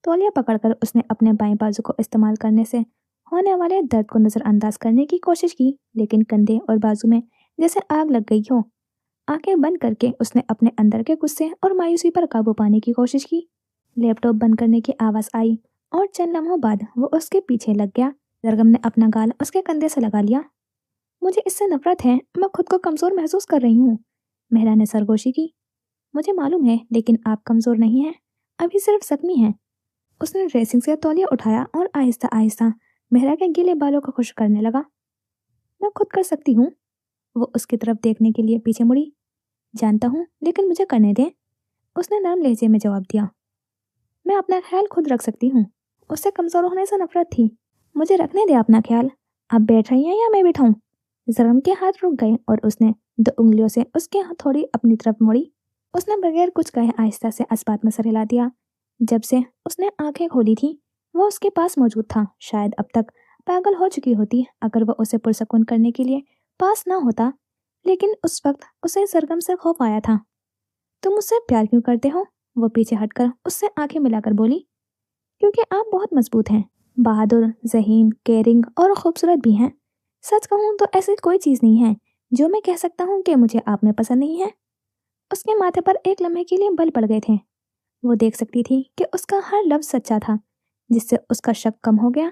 तौलिया पकड़कर उसने अपने बाएं बाजू को इस्तेमाल करने से होने वाले दर्द को नजरअंदाज करने की कोशिश की, लेकिन कंधे और बाजू में जैसे आग लग गई हो। आंखें बंद करके उसने अपने अंदर के गुस्से और मायूसी पर काबू पाने की कोशिश की। लैपटॉप बंद करने की आवाज आई और चंद लम्हों बाद वो उसके पीछे लग गया। जरगम ने अपना गाल उसके कंधे से लगा लिया। मुझे इससे नफरत है, मैं खुद को कमजोर महसूस कर रही हूँ, मेहरा ने सरगोशी की। मुझे मालूम है, लेकिन आप कमजोर नहीं हैं, अभी सिर्फ जख्मी हैं। उसने ड्रेसिंग से तौलिया उठाया और आहिस्ता आहिस्ता मेहरा के गीले बालों को खुश करने लगा। मैं खुद कर सकती हूँ। वो उसकी तरफ देखने के लिए पीछे मुड़ी। जानता हूँ, लेकिन मुझे करने दें, उसने नरम लहजे में जवाब दिया। मैं अपना ख्याल खुद रख सकती हूँ। उससे कमजोर होने से नफरत थी। मुझे रखने दे अपना ख्याल। आप बैठ रही हैं या मैं बैठाऊं? जरगम के हाथ रुक गए और उसने 2 उंगलियों से उसके हथौड़ी अपनी तरफ मोड़ी। उसने बगैर कुछ कहे आहिस्ता से इस्पात में सर हिला दिया। जब से उसने आंखें खोली थी वो उसके पास मौजूद था। शायद अब तक पागल हो चुकी होती अगर वह उसे पुरसकून करने के लिए पास ना होता, लेकिन उस वक्त उसे सरगम से खौफ आया था। तुम मुझसे प्यार क्यों करते हो? वो पीछे हटकर उससे आंखें मिलाकर बोली। क्योंकि आप बहुत मजबूत हैं, बहादुर, ज़हीन, केयरिंग और खूबसूरत भी हैं। सच कहूँ तो ऐसी कोई चीज़ नहीं है जो मैं कह सकता हूँ कि मुझे आप में पसंद नहीं है। उसके माथे पर एक लम्हे के लिए बल पड़ गए थे। वो देख सकती थी कि उसका हर लफ्ज सच्चा था, जिससे उसका शक कम हो गया।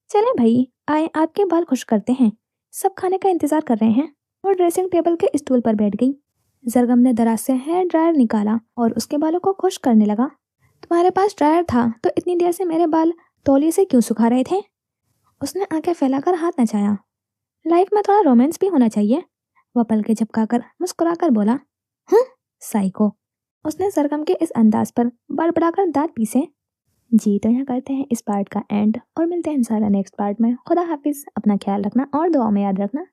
चले भाई, आए आपके बाल खुश करते हैं। सब खाने का इंतजार कर रहे हैं। वो ड्रेसिंग टेबल के स्टूल पर बैठ गई। जरगम ने दराज से हेयर ड्रायर निकाला और उसके बालों को खुश करने लगा। तुम्हारे पास ड्रायर था तो इतनी देर से मेरे बाल तौलिए से क्यों सुखा रहे थे? उसने आंखें फैलाकर हाथ नचाया। लाइफ में थोड़ा रोमांस भी होना चाहिए। वह पलके झपकाकर मुस्कुराकर बोला। हम्म, साइको। उसने सरगम के इस अंदाज पर बड़बड़ाकर दांत पीसे। जी तो यहाँ करते हैं इस पार्ट का एंड और मिलते हैं इंशाल्लाह नेक्स्ट पार्ट में। खुदा हाफिज, अपना ख्याल रखना और दुआ में याद रखना।